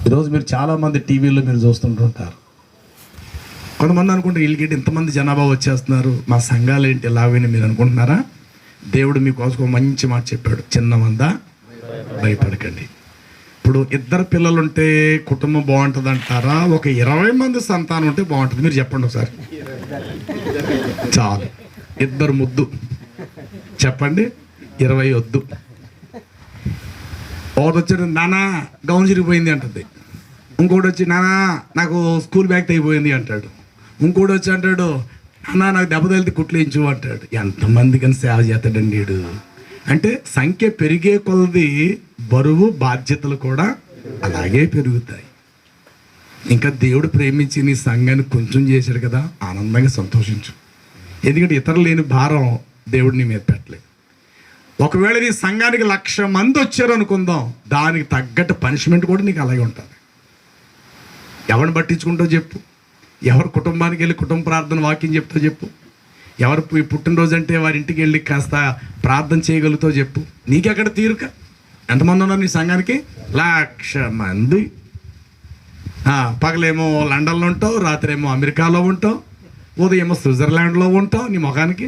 ఈరోజు మీరు చాలామంది టీవీలో మీరు చూస్తుంటుంటారు. కొంతమంది అనుకుంటారు వీళ్ళకి ఇంతమంది జనాభా వచ్చేస్తున్నారు, మా సంఘాలు ఏంటి ఎలాగని మీరు అనుకుంటున్నారా? దేవుడు మీకోసం మంచి మాట చెప్పాడు, చిన్నమందా భయపడకండి. ఇప్పుడు 2 పిల్లలుంటే కుటుంబం బాగుంటుంది అంటారా? ఒక 20 మంది సంతానం ఉంటే బాగుంటుంది? మీరు చెప్పండి ఒకసారి. చాలు, 2 ముద్దు చెప్పండి, 20 వద్దు. ఒకటి వచ్చి నానా గౌన్ చిరిగిపోయింది అంటుంది, ఇంకోటి వచ్చి నానా నాకు స్కూల్ బ్యాగ్ తెగిపోయింది అంటాడు, ఇంకోటి వచ్చి అంటాడు నానా నాకు దెబ్బ తగిలితే కుట్లు వేయించు అంటాడు. ఎంతమందికని సేవ చేస్తాడండి వీడు. అంటే సంఖ్య పెరిగే కొలది బరువు బాధ్యతలు కూడా అలాగే పెరుగుతాయి. ఇంకా దేవుడు ప్రేమించి నీ సంఘాన్ని కొంచెం చేశాడు కదా, ఆనందంగా సంతోషించు. ఎందుకంటే ఇతరులు లేని భారం దేవుడు నీ మీద పెట్టలేదు. ఒకవేళ నీ సంఘానికి 1,00,000 మంది వచ్చారు అనుకుందాం, దానికి తగ్గట్టు పనిష్మెంట్ కూడా నీకు అలాగే ఉంటుంది. ఎవరిని పట్టించుకుంటావు చెప్పు? ఎవరు కుటుంబానికి వెళ్ళి కుటుంబ ప్రార్థన వాక్యం చెప్తావు చెప్పు. ఎవరు పుట్టినరోజు అంటే వారి ఇంటికి వెళ్ళి కాస్త ప్రార్థన చేయగలుగుతావు చెప్పు. నీకెక్కడ తీరుక? ఎంతమంది ఉన్నారు నీ సంఘానికి? 1,00,000 మంది. పగలేమో లండన్లో ఉంటావు, రాత్రి ఏమో అమెరికాలో ఉంటావు, ఉదయం ఏమో స్విట్జర్లాండ్లో ఉంటావు. నీ ముఖానికి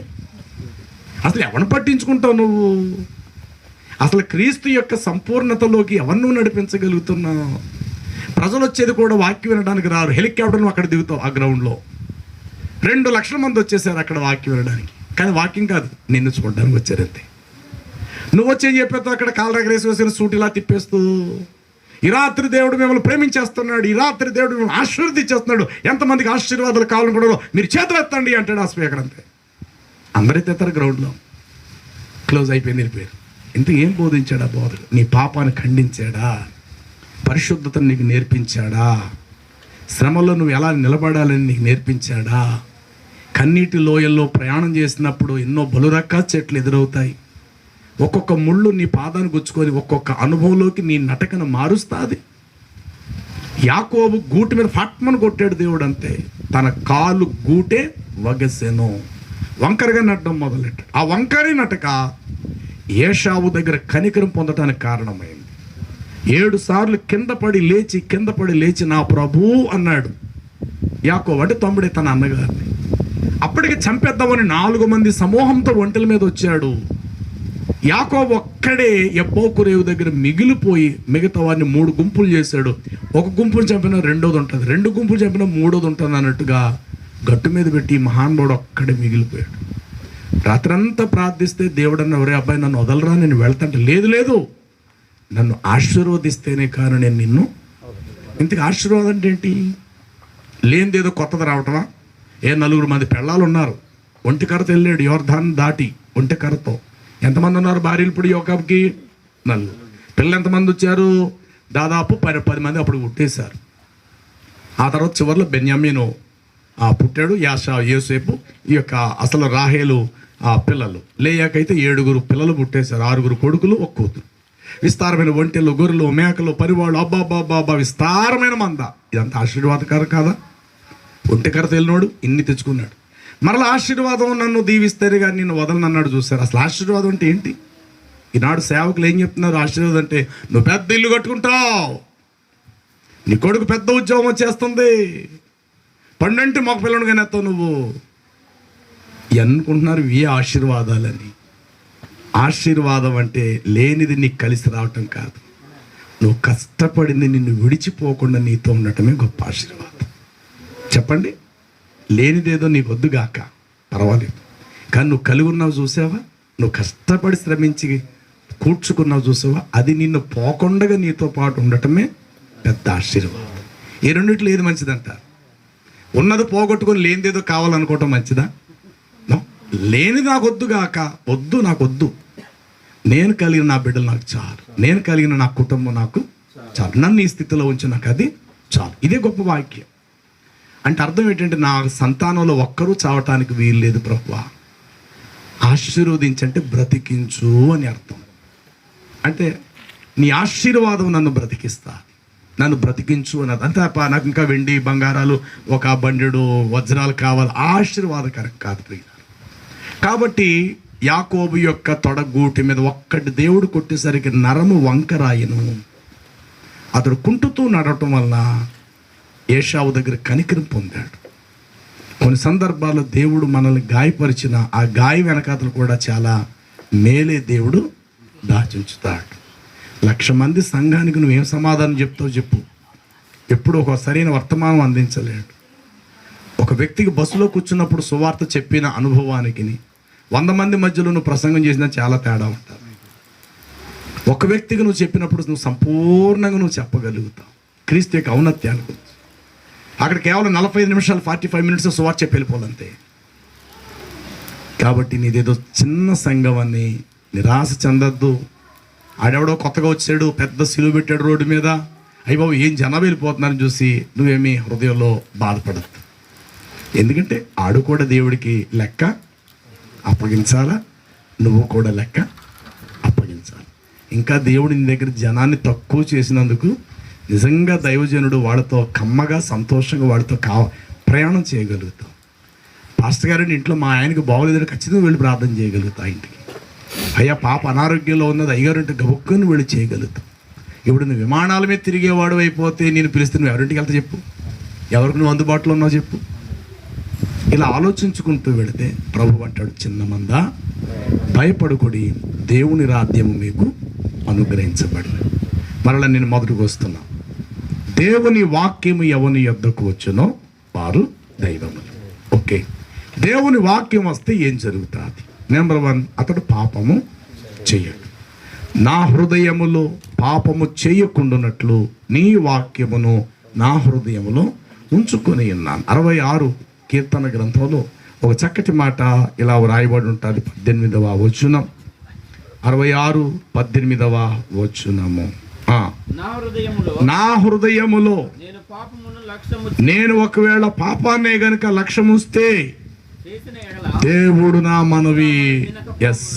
అసలు ఎవరిని పట్టించుకుంటావు నువ్వు? అసలు క్రీస్తు యొక్క సంపూర్ణతలోకి ఎవరు నువ్వు నడిపించగలుగుతున్నావు? ప్రజలు వచ్చేది కూడా వాక్యం వినడానికి రారు. హెలికాప్టర్ నువ్వు అక్కడ దిగుతావు. ఆ గ్రౌండ్లో 2 లక్షల మంది వచ్చేసారు అక్కడ వాక్యం వినడానికి. కానీ వాక్యం కాదు, నిన్ను చూడడానికి వచ్చారంతే. నువ్వు వచ్చే చెప్పేస్తావు అక్కడ కాళ్ళ దగ్గర వేసిన సూటిలా తిప్పేస్తూ, ఈ రాత్రి దేవుడు మిమ్మల్ని ప్రేమించేస్తున్నాడు, ఈ రాత్రి దేవుడు మిమ్మల్ని ఆశీర్వదించేస్తున్నాడు, ఎంతమందికి ఆశీర్వాదాలు కావాలనుకున్నాడో మీరు చేతులు ఎత్తండి అంటాడు ఆ స్పీకర్. అంతే. అందరైతే ఎత్తారు. గ్రౌండ్లో క్లోజ్ అయిపోయింది, వెళ్ళిపోయారు. ఇంత ఏం బోధించాడా బోధకుడు? నీ పాపాన్ని ఖండించాడా? పరిశుద్ధతను నీకు నేర్పించాడా? శ్రమలో నువ్వు ఎలా నిలబడాలని నీకు నేర్పించాడా? కన్నీటి లోయల్లో ప్రయాణం చేసినప్పుడు ఎన్నో బలురక్క చెట్లు ఎదురవుతాయి. ఒక్కొక్క ముళ్ళు నీ పాదాన్ని గుచ్చుకొని ఒక్కొక్క అనుభవంలోకి నీ నటకను మారుస్తుంది. యాకోబు గూటి మీద ఫట్మను కొట్టాడు దేవుడు, అంతే. తన కాలు గూటే వగసెను, వంకరగా నడడం మొదలెట్టాడు. ఆ వంకరి నటక ఏషావు దగ్గర కనికరం పొందటానికి కారణమైంది. 7 సార్లు కింద పడి లేచి నా ప్రభు అన్నాడు యాకోబు. అంటే తమ్ముడే తన అన్నగారిని. అప్పటికి చంపేద్దామని 4 మంది సమూహంతో ఒంటెల మీద వచ్చాడు. యాకోబు ఒక్కడే ఎబ్బోకు రేవు దగ్గర మిగిలిపోయి మిగతా వారిని 3 గుంపులు చేశాడు. ఒక గుంపును చంపినా 2వది ఉంటుంది, 2 గుంపులు చంపినా 3వది ఉంటుంది అన్నట్టుగా గట్టు మీద పెట్టి మహానుభావుడు ఒక్కడే మిగిలిపోయాడు. రాత్రంతా ప్రార్థిస్తే దేవుడు అన్న, ఒరే అబ్బాయి నన్ను వదలరా, నేను వెళ్తాంటే, లేదు నన్ను ఆశీర్వదిస్తేనే కానీ నేను నిన్ను. ఇంతకు ఆశీర్వాదం అంటే ఏంటి? లేనిదేదో కొత్తది రావటమా? 4 మంది పెళ్ళాలు ఉన్నారు, ఒంటికరతో వెళ్ళాడు యోర్దాన్ దాటి ఒంటికరతో. ఎంతమంది ఉన్నారు భార్యలు ఇప్పుడు యోకాబ్కి? 4. పిల్లలు ఎంతమంది వచ్చారు? దాదాపు 10 మంది అప్పుడు పుట్టేశారు. ఆ తర్వాత చివరిలో బెన్యామీను పుట్టాడు, యోసేపు, ఈ యొక్క అసలు రాహేలు పిల్లలు. లేయాకైతే 7 పిల్లలు పుట్టేశారు, 6 కొడుకులు, 1 కూతురు. విస్తారమైన ఒంటెలు, గొర్రెలు, మేకలు, పరివాళ్ళు, అబ్బాబ్బాబ్బా విస్తారమైన మంద. ఇదంతా ఆశీర్వాదకరం కాదా? ఒంటెకర తెలినోడు ఇన్ని తెచ్చుకున్నాడు. మరలా ఆశీర్వాదం నన్ను దీవిస్తేనే కానీ నిన్ను వదలనన్నాడు. చూస్తారు అసలు ఆశీర్వాదం అంటే ఏంటి? ఈనాడు సేవకులు ఏం చెప్తున్నారు? ఆశీర్వాదం అంటే నువ్వు పెద్ద ఇల్లు కట్టుకుంటావు, నీ కొడుకు పెద్ద ఉద్యోగం వచ్చేస్తుంది, పండంటి మొక్క పిల్లడు కానీ ఎత్తావు నువ్వు అనుకుంటున్నారు. ఇవే ఆశీర్వాదాలని. ఆశీర్వాదం అంటే లేనిది నీకు కలిసి రావటం కాదు, నువ్వు కష్టపడింది నిన్ను విడిచిపోకుండా నీతో ఉండటమే గొప్ప ఆశీర్వాదం. చెప్పండి, లేనిదేదో నీకు వద్దుగాక పర్వాలేదు, కానీ నువ్వు కలిగి ఉన్నావు చూసావా, నువ్వు కష్టపడి శ్రమించి కూర్చుకున్నావు చూసావా, అది నిన్ను పోకుండా నీతో పాటు ఉండటమే పెద్ద ఆశీర్వాదం. ఈ రెండిట్లో ఏది మంచిదంటారు? ఉన్నది పోగొట్టుకొని లేనిదేదో కావాలనుకోవటం మంచిదా? లేనిది నాకు వద్దుగాక, నాకు వద్దు, నేను కలిగిన నా బిడ్డలు నాకు చాలు, నేను కలిగిన నా కుటుంబం నాకు చాలు, నన్ను ఈ స్థితిలో ఉంచి నాకు అది చాలు. ఇదే గొప్ప వాక్యం. అంటే అర్థం ఏంటంటే నా సంతానంలో ఒక్కరూ చావటానికి వీలు లేదు ప్రభువా, ఆశీర్వదించంటే బ్రతికించు అని అర్థం. అంటే నీ ఆశీర్వాదం నన్ను బ్రతికిస్తా, నన్ను బ్రతికించు అన్నది. అంతే నాకు ఇంకా వెండి బంగారాలు, ఒక బండెడు వజ్రాలు కావాలి, ఆశీర్వాదకరం కాదు ప్రియులారా. కాబట్టి యాకోబు యొక్క తొడగూటి మీద ఒక్కటి దేవుడు కొట్టేసరికి నరము వంకరాయను. అతడు కుంటుతూ నడవటం వలన ఏషావు దగ్గర కనికరం పొందాడు. కొన్ని సందర్భాల్లో దేవుడు మనల్ని గాయపరిచిన ఆ గాయ వెనకాతలు కూడా చాలా మేలే దేవుడు దాచుంచుతాడు. 1,00,000 మంది సంఘానికి నువ్వేం సమాధానం చెప్తావు చెప్పు? ఎప్పుడు ఒక సరైన వర్తమానం అందించలేడు. ఒక వ్యక్తికి బస్సులో కూర్చున్నప్పుడు సువార్త చెప్పిన అనుభవానికి 100 మంది మధ్యలో నువ్వు ప్రసంగం చేసినా చాలా తేడా ఉంటుంది. ఒక వ్యక్తికి నువ్వు చెప్పినప్పుడు నువ్వు సంపూర్ణంగా నువ్వు చెప్పగలుగుతావు క్రీస్తు యొక్క ఔన్నత్యాన్ని గురించి. అక్కడ కేవలం 45 నిమిషాలు 45 మినిట్స్ సువార్త చెప్పి వెళ్ళిపోవాలంతే. కాబట్టి నీదేదో చిన్న సంఘం అని నిరాశ చెందద్దు. ఆడెవడో కొత్తగా వచ్చాడు, పెద్ద సిలువ పెట్టాడు రోడ్డు మీద, అయ్యి బాబు ఏం జనం వెళ్ళిపోతున్నారని చూసి నువ్వేమీ హృదయంలో బాధపడద్దు. ఎందుకంటే ఆడు కూడా దేవుడికి లెక్క అప్పగించాలా, నువ్వు కూడా లెక్క అప్పగించాలి. ఇంకా దేవుడి నీ దగ్గర జనాన్ని తక్కువ చేసినందుకు నిజంగా దైవజనుడు వాళ్ళతో కమ్మగా సంతోషంగా వాళ్ళతో ప్రయాణం చేయగలుగుతాం. పాస్టర్ గారిని ఇంట్లో మా ఆయనకి బాగోలేదని ఖచ్చితంగా వెళ్ళి ప్రార్థన చేయగలుగుతా. ఇంటికి అయ్యా పాప అనారోగ్యంలో ఉన్నది అయ్యగారంటే గబుక్కుని వెళ్ళి చేయగలుగుతాం. ఇప్పుడు నువ్వు విమానాల మీద తిరిగేవాడు అయిపోతే నేను పిలిస్తే నువ్వు ఎవరింటికి వెళ్తా చెప్పు? ఎవరికి నువ్వు అందుబాటులో ఉన్నావు చెప్పు? ఇలా ఆలోచించుకుంటూ వెళితే ప్రభు అంటాడు, చిన్న మంద భయపడుకొడి, దేవుని రాజ్యము మీకు అనుగ్రహించబడింది. మరలా నేను మొదటికి వస్తున్నా. దేవుని వాక్యము ఎవని యొద్దకు వచ్చునో వారు దైవములు. ఓకే, దేవుని వాక్యం వస్తే ఏం జరుగుతుంది? నెంబర్ 1, అతడు పాపము చేయడు. నా హృదయములో పాపము చేయకుండానట్లు నీ వాక్యమును నా హృదయములో ఉంచుకొని ఉన్నాను. 66 కీర్తన గ్రంథంలో ఒక చక్కటి మాట ఇలా వ్రాయబడి ఉంటుంది. 18వ వచనం, 66 18వ వచనము. నా హృదయములో నేను ఒకవేళ పాపాన్నే గనుక లక్ష్యముస్తే దేవుడు నా మనవి. ఎస్,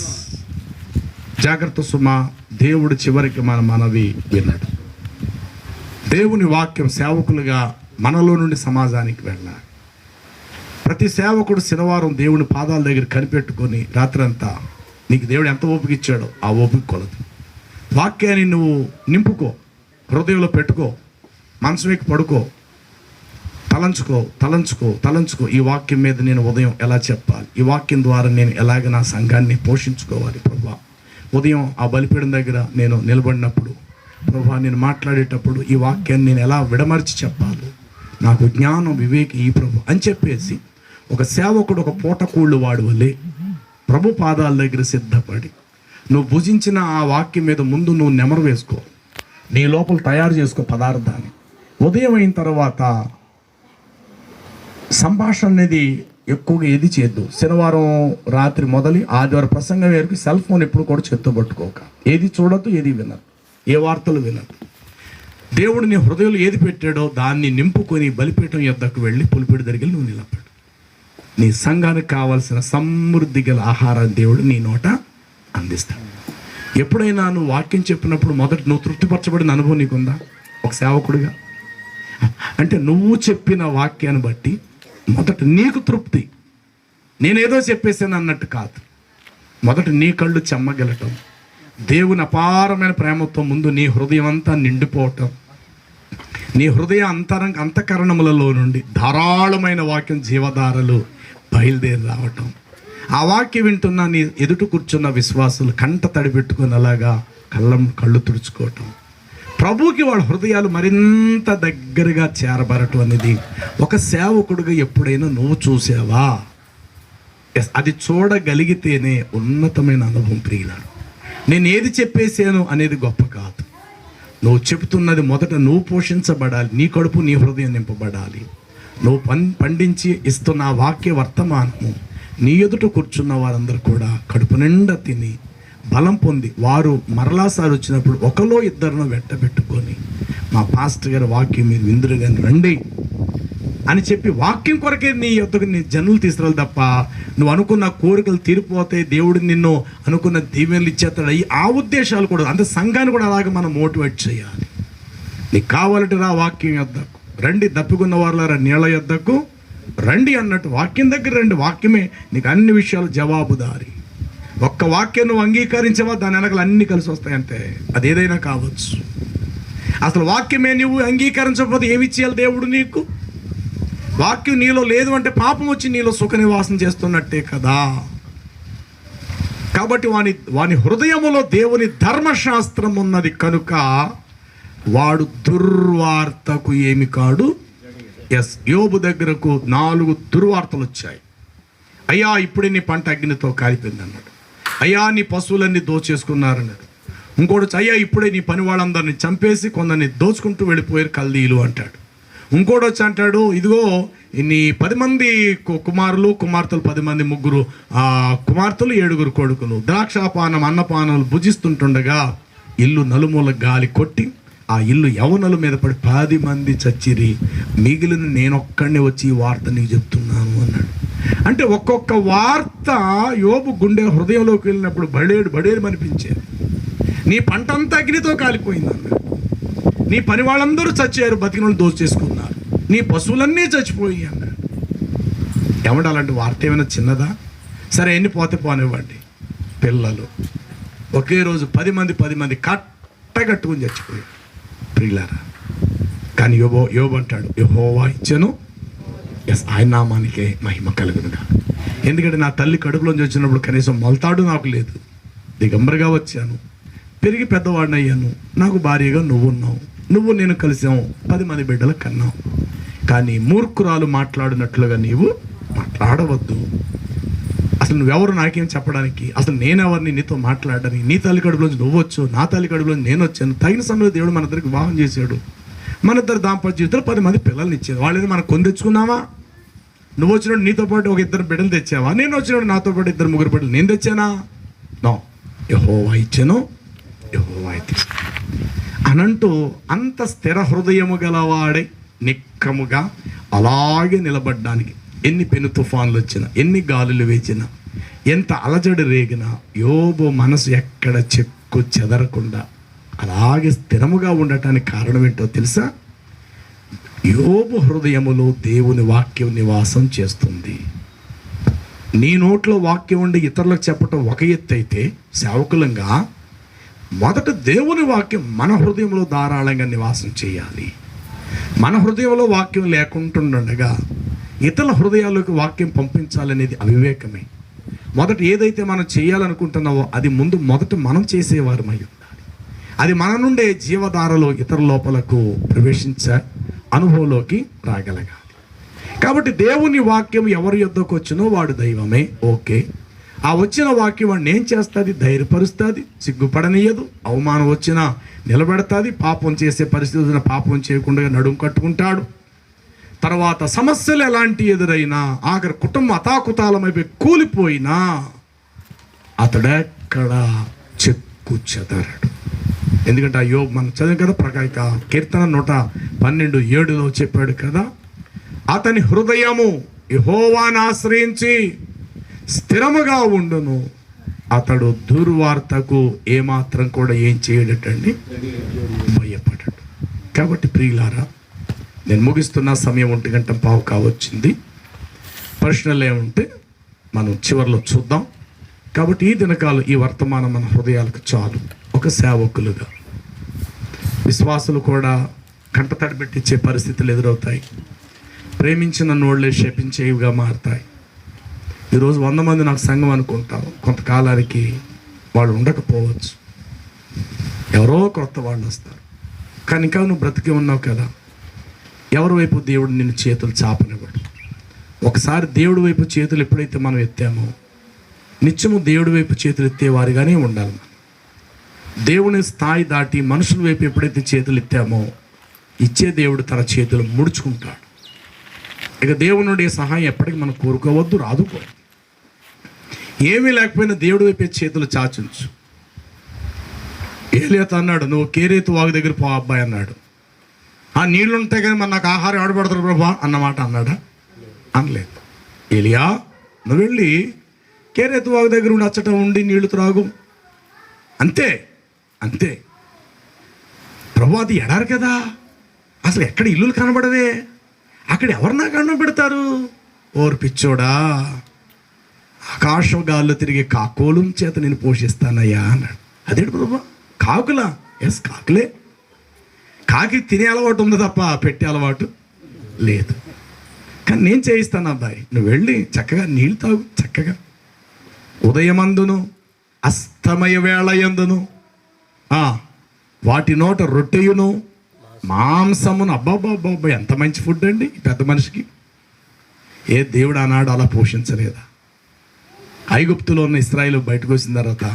జాగ్రత్త సుమా, దేవుడు చివరికి మన మనవి విన్నాడు. దేవుని వాక్యం సేవకులుగా మనలో నుండి సమాజానికి వెళ్ళాలి. ప్రతి సేవకుడు శనివారం దేవుని పాదాల దగ్గర కనిపెట్టుకొని రాత్రంతా నీకు దేవుడు ఎంత ఓపిక ఇచ్చాడో ఆ ఓపిక కొలదు. వాక్యాన్ని నువ్వు నింపుకో, హృదయంలో పెట్టుకో, మనసు ఎక్కి పడుకో, తలంచుకో. ఈ వాక్యం మీద నేను ఉదయం ఎలా చెప్పాలి? ఈ వాక్యం ద్వారా నేను ఎలాగ నా సంఘాన్ని పోషించుకోవాలి? ప్రభువా, ఉదయం ఆ బలిపీఠం దగ్గర నేను నిలబడినప్పుడు, ప్రభువా నేను మాట్లాడేటప్పుడు ఈ వాక్యాన్ని నేను ఎలా విడమర్చి చెప్పాలి? నాకు జ్ఞానం వివేకి ఈ ప్రభు అని చెప్పేసి ఒక సేవకుడు ఒక పూటకూళ్ళు వాడు వలే ప్రభు పాదాల దగ్గర సిద్ధపడి నువ్వు భుజించిన ఆ వాక్యం మీద ముందు నువ్వు నెమరు వేసుకో, నీ లోపల తయారు చేసుకో పదార్థాన్ని. ఉదయం అయిన తర్వాత సంభాషణ అనేది ఎక్కువగా ఏది చేయొద్దు. శనివారం రాత్రి మొదలు ఆదివారం ప్రసంగం వరకు సెల్ ఫోన్ ఎప్పుడు కూడా చేత్తో పట్టుకోక, ఏది చూడద్దు, ఏది వినద్దు, ఏ వార్తలు వినద్దు. దేవుడు నీ హృదయంలో ఏది పెట్టాడో దాన్ని నింపుకొని బలిపీఠం యొద్దకు వెళ్ళి పులిపీఠ దగ్గర నువ్వు నిలబడు. నీ సంఘానికి కావాల్సిన సమృద్ధి గల ఆహారాన్ని దేవుడు నీ నోట అందిస్తాడు. ఎప్పుడైనా నువ్వు వాక్యం చెప్పినప్పుడు మొదట నువ్వు తృప్తిపరచబడిన అనుభవం నీకుందా? ఒక సేవకుడిగా అంటే నువ్వు చెప్పిన వాక్యాన్ని బట్టి మొదట నీకు తృప్తి, నేనేదో చెప్పేసాను అన్నట్టు కాదు. మొదట నీ కళ్ళు చెమ్మగలటం, దేవుని అపారమైన ప్రేమతో ముందు నీ హృదయం అంతా నిండిపోవటం, నీ హృదయ అంతఃకరణములలో నుండి ధారాళమైన వాక్యం జీవధారలు బయలుదేరి రావటం. ఆ వాక్యం వింటున్న నీ ఎదుట కూర్చున్న విశ్వాసులు కంట తడి పెట్టుకుని అలాగా కళ్ళు తుడుచుకోవటం, ప్రభువుకి వాళ్ళ హృదయాలు మరింత దగ్గరగా చేరబడటం అనేది ఒక సేవకుడిగా ఎప్పుడైనా నువ్వు చూసావా? అది చూడగలిగితేనే ఉన్నతమైన అనుభవం. ప్రియులాడు, నేను ఏది చెప్పేసాను అనేది గొప్ప కాదు. నువ్వు చెబుతున్నది మొదట నువ్వు పోషించబడాలి, నీ కడుపు నీ హృదయం నింపబడాలి. నువ్వు పండించి ఇస్తున్న ఆ వాక్య వర్తమానము నీ ఎదుట కూర్చున్న వారందరూ కూడా కడుపు నిండా తిని బలం పొంది వారు మరలాసారి వచ్చినప్పుడు ఒకలో ఇద్దరినో వెంటబెట్టుకొని మా పాస్టర్ గారి వాక్యం మీరు విందురు కానీ రండి అని చెప్పి వాక్యం కొరకే నీ యొద్దకు నీ జనులు తీసుకురాలి తప్ప నువ్వు అనుకున్న కోరికలు తీరిపోతే దేవుడు నిన్ను అనుకున్న దీవెనలు ఇచ్చేస్తాడు ఆ ఉద్దేశాలు కూడా, అంటే సంఘాన్ని కూడా అలాగే మనం మోటివేట్ చేయాలి. నీకు కావాలంటే రా వాక్యం యొద్దకు రండి, దప్పికున్న వాళ్ళ నీళ్ళ యొద్దకు రండి అన్నట్టు వాక్యం దగ్గర రండి. వాక్యమే నీకు అన్ని విషయాలు జవాబుదారి. ఒక్క వాక్యం నువ్వు అంగీకరించవా దాని వెనకలు అన్నీ కలిసి వస్తాయంటే అది ఏదైనా కావచ్చు. అసలు వాక్యమే నువ్వు అంగీకరించకపోతే ఏమి ఇచ్చేయాలి దేవుడు నీకు? వాక్యం నీలో లేదు అంటే పాపం వచ్చి నీలో సుఖ నివాసం చేస్తున్నట్టే కదా. కాబట్టి వాని హృదయములో దేవుని ధర్మశాస్త్రం ఉన్నది కనుక వాడు దుర్వార్తకు ఏమి కాడు. ఎస్, యోబు దగ్గరకు 4 దుర్వార్తలు వచ్చాయి. అయ్యా ఇప్పుడే నీ పంట అగ్నితో కాలిపోయింది అన్నాడు. అయ్యా నీ పశువులన్నీ దోచేసుకున్నారన్నాడు. ఇంకోటి అయ్యా ఇప్పుడే నీ పని వాళ్ళందరినీ చంపేసి కొందరిని దోచుకుంటూ వెళ్ళిపోయారు కల్దీలు అంటాడు. ఇంకోటి వచ్చి అంటాడు, ఇదిగో నీ 10 మంది కుమార్తెలు 10 మంది, 3 కుమార్తెలు 7 కొడుకులు ద్రాక్షాపానం అన్నపానాలు భుజిస్తుంటుండగా ఇల్లు నలుమూల గాలి కొట్టి ఆ ఇల్లు యవనుల మీద పడి 10 మంది చచ్చిరి, మిగిలిన నేనొక్కడిని వచ్చి ఈ వార్త నీకు చెప్తున్నాను అన్నాడు. అంటే ఒక్కొక్క వార్త యోబు గుండె హృదయంలోకి వెళ్ళినప్పుడు బడేరు అనిపించేది. నీ పంట అంతా అగ్నితో కాలిపోయింది అన్నాడు. నీ పని వాళ్ళందరూ చచ్చారు, బతికిన వాళ్ళు దోచేసుకున్నారు, నీ పశువులన్నీ చచ్చిపోయి అన్నాడు. ఏమంటే అలాంటి వార్త ఏమైనా చిన్నదా? సరే ఎన్ని పోతే పోనివ్వండి. పిల్లలు ఒకే రోజు 10 మంది కట్టుకుని చచ్చిపోయారు ప్రియులారా. కానీ యోబు అంటాడు, యెహోవా ఇచ్చెను, ఎస్, ఆయన నామానికే మహిమ కలుగునుగా. ఎందుకంటే నా తల్లి కడుపులోంచి వచ్చినప్పుడు కనీసం మొలతాడు నాకు లేదు. దిగంబరిగా వచ్చాను, పెరిగి పెద్దవాడిని అయ్యాను, నాకు భార్యగా నువ్వు నేను కలిసాము, 10 మంది బిడ్డలు కన్నావు. కానీ మూర్ఖురాలు మాట్లాడినట్లుగా నీవు మాట్లాడవద్దు. అసలు నువ్వెవరు నాకేం చెప్పడానికి? అసలు నేనెవరిని నీతో మాట్లాడడానికి? నీ తల్లి కడుపులోంచి నువ్వు వచ్చు, నా తల్లి కడుపులోంచి నేను వచ్చాను. తగిన సమయంలో దేవుడు మన ఇద్దరికి వివాహం చేశాడు. మన ఇద్దరు దాంపత్య జీవితంలో 10 మంది పిల్లల్ని ఇచ్చారు. వాళ్ళేది మనం కొని తెచ్చుకున్నావా? నువ్వు వచ్చినప్పుడు నీతో పాటు ఒక 2 బిడ్డలు తెచ్చావా? నేను వచ్చినప్పుడు నాతో పాటు 2-3 బిడ్డలు నేను తెచ్చానా? నో, యెహోవా ఇచ్చెను, యెహోవా అనంటూ అంత స్థిర హృదయము గలవాడై నిక్కముగా అలాగే నిలబడ్డానికి ఎన్ని పెను తుఫాన్లు వచ్చినా, ఎన్ని గాలులు వేచినా, ఎంత అలజడి రేగినా యోబు మనసు ఎక్కడ చెక్కు చెదరకుండా అలాగే స్థిరముగా ఉండటానికి కారణం ఏంటో తెలుసా? యోబు హృదయములో దేవుని వాక్యం నివాసం చేస్తుంది. నీ నోట్లో వాక్యం ఉండి ఇతరులకు చెప్పటం ఒక ఎత్తు అయితే, సేవకులంగా మొదట దేవుని వాక్యం మన హృదయంలో ధారాళంగా నివాసం చేయాలి. మన హృదయంలో వాక్యం లేకుంటుండగా ఇతరుల హృదయాల్లోకి వాక్యం పంపించాలనేది అవివేకమే. మొదట ఏదైతే మనం చేయాలనుకుంటున్నావో అది మొదట మనం చేసేవారమై ఉండాలి. అది మన నుండే జీవధారలో ఇతర లోపలకు ప్రవేశించ అనుభవంలోకి రాగలగాలి. కాబట్టి దేవుని వాక్యం ఎవరి యొద్దకు వచ్చినో వాడు దైవమే. ఓకే, ఆ వచ్చిన వాక్యం వాడిని ఏం చేస్తుంది? ధైర్యపరుస్తుంది, సిగ్గుపడనీయదు. అవమానం వచ్చినా నిలబెడతాది. పాపం చేసే పరిస్థితులను పాపం చేయకుండా నడుము కట్టుకుంటాడు. తర్వాత సమస్యలు ఎలాంటి ఎదురైనా, ఆఖరి కుటుంబం అతాకుతాలమైపోయి కూలిపోయినా అతడెక్కడ చెక్కు చెదరడు. ఎందుకంటే ఆ యోబు మనం చదివాం కదా, ప్రకాశ కీర్తన 112:7 చెప్పాడు కదా, అతని హృదయము యెహోవాను ఆశ్రయించి స్థిరముగా ఉండును, అతడు దుర్వార్తకు ఏమాత్రం కూడా ఏం చేయడటండి, భయపడడు. కాబట్టి ప్రియులారా, నేను ముగిస్తున్న సమయం 1:15 కావచ్చింది. ప్రశ్నలు ఏముంటే మనం చివరిలో చూద్దాం. కాబట్టి ఈ దినకాలం ఈ వర్తమానం మన హృదయాలకు చాలు. ఒక సేవకులుగా విశ్వాసులు కూడా కంటతడి పెట్టించే పరిస్థితులు ఎదురవుతాయి. ప్రేమించిన నోళ్లే శపించేవిగా మారుతాయి. ఈరోజు 100 మంది నాకు సంఘం అనుకుంటావు, కొంతకాలానికి వాళ్ళు ఉండకపోవచ్చు, ఎవరో కొత్త వాళ్ళు వస్తారు. కానీ ఇంకా నువ్వు బ్రతికి ఉన్నావు కదా, ఎవరి వైపు దేవుడు నిన్ను చేతులు చాపనివ్వడు. ఒకసారి దేవుడి వైపు చేతులు ఎప్పుడైతే మనం ఎత్తామో నిత్యము దేవుడి వైపు చేతులు ఎత్తేవారిగానే ఉండాలి. దేవుని స్థాయి దాటి మనుషుల వైపు ఎప్పుడైతే చేతులు ఎత్తామో ఇచ్చే దేవుడు తన చేతులు ముడుచుకుంటాడు. ఇక దేవుని నుండి సహాయం ఎప్పటికీ మనం కోరుకోవద్దు, రాదుకో. ఏమీ లేకపోయినా దేవుడి వైపే చేతులు చాచుంచు. ఏలియాతో అన్నాడు, నువ్వు కేరేతు వాగు దగ్గర పో అబ్బాయి అన్నాడు. ఆ నీళ్లు ఉంటాయి కానీ మరి నాకు ఆహారం ఆడబడతారు ప్రభా అన్నమాట అన్నాడా? అనలేదు. ఏలియా, నువ్వు వెళ్ళి కేరేతు వాగు దగ్గర ఉండి అచ్చట ఉండి నీళ్లు త్రాగు, అంతే అంతే. ప్రభు అది ఎడారు కదా, అసలు ఎక్కడ ఇల్లులు కనబడవే, అక్కడ ఎవరు నాకు అన్నం పెడతారు? ఓరు పిచ్చోడా, ఆకాశం గాల్లో తిరిగే కాకోలం చేత నేను పోషిస్తానయ్యా అన్నాడు. అదేంటి ప్రభు, కాకులా? ఎస్, కాకులే. కాకి తినే అలవాటు ఉంది తప్ప పెట్టే అలవాటు లేదు. కానీ నేను చేయిస్తాను అబ్బాయి, నువ్వు వెళ్ళి చక్కగా నీళ్ళు తాగు, చక్కగా ఉదయమందును అస్తమయ వేళ యందును వాటి నోట రొట్టెయును మాంసమును. అబ్బాబ్బాబ్బా, ఎంత మంచి ఫుడ్ అండి పెద్ద మనిషికి. ఏ దేవుడు ఆనాడు అలా పోషించలేదా? ఐగుప్తులో ఉన్న ఇశ్రాయేలు బయటకు వచ్చిన తర్వాత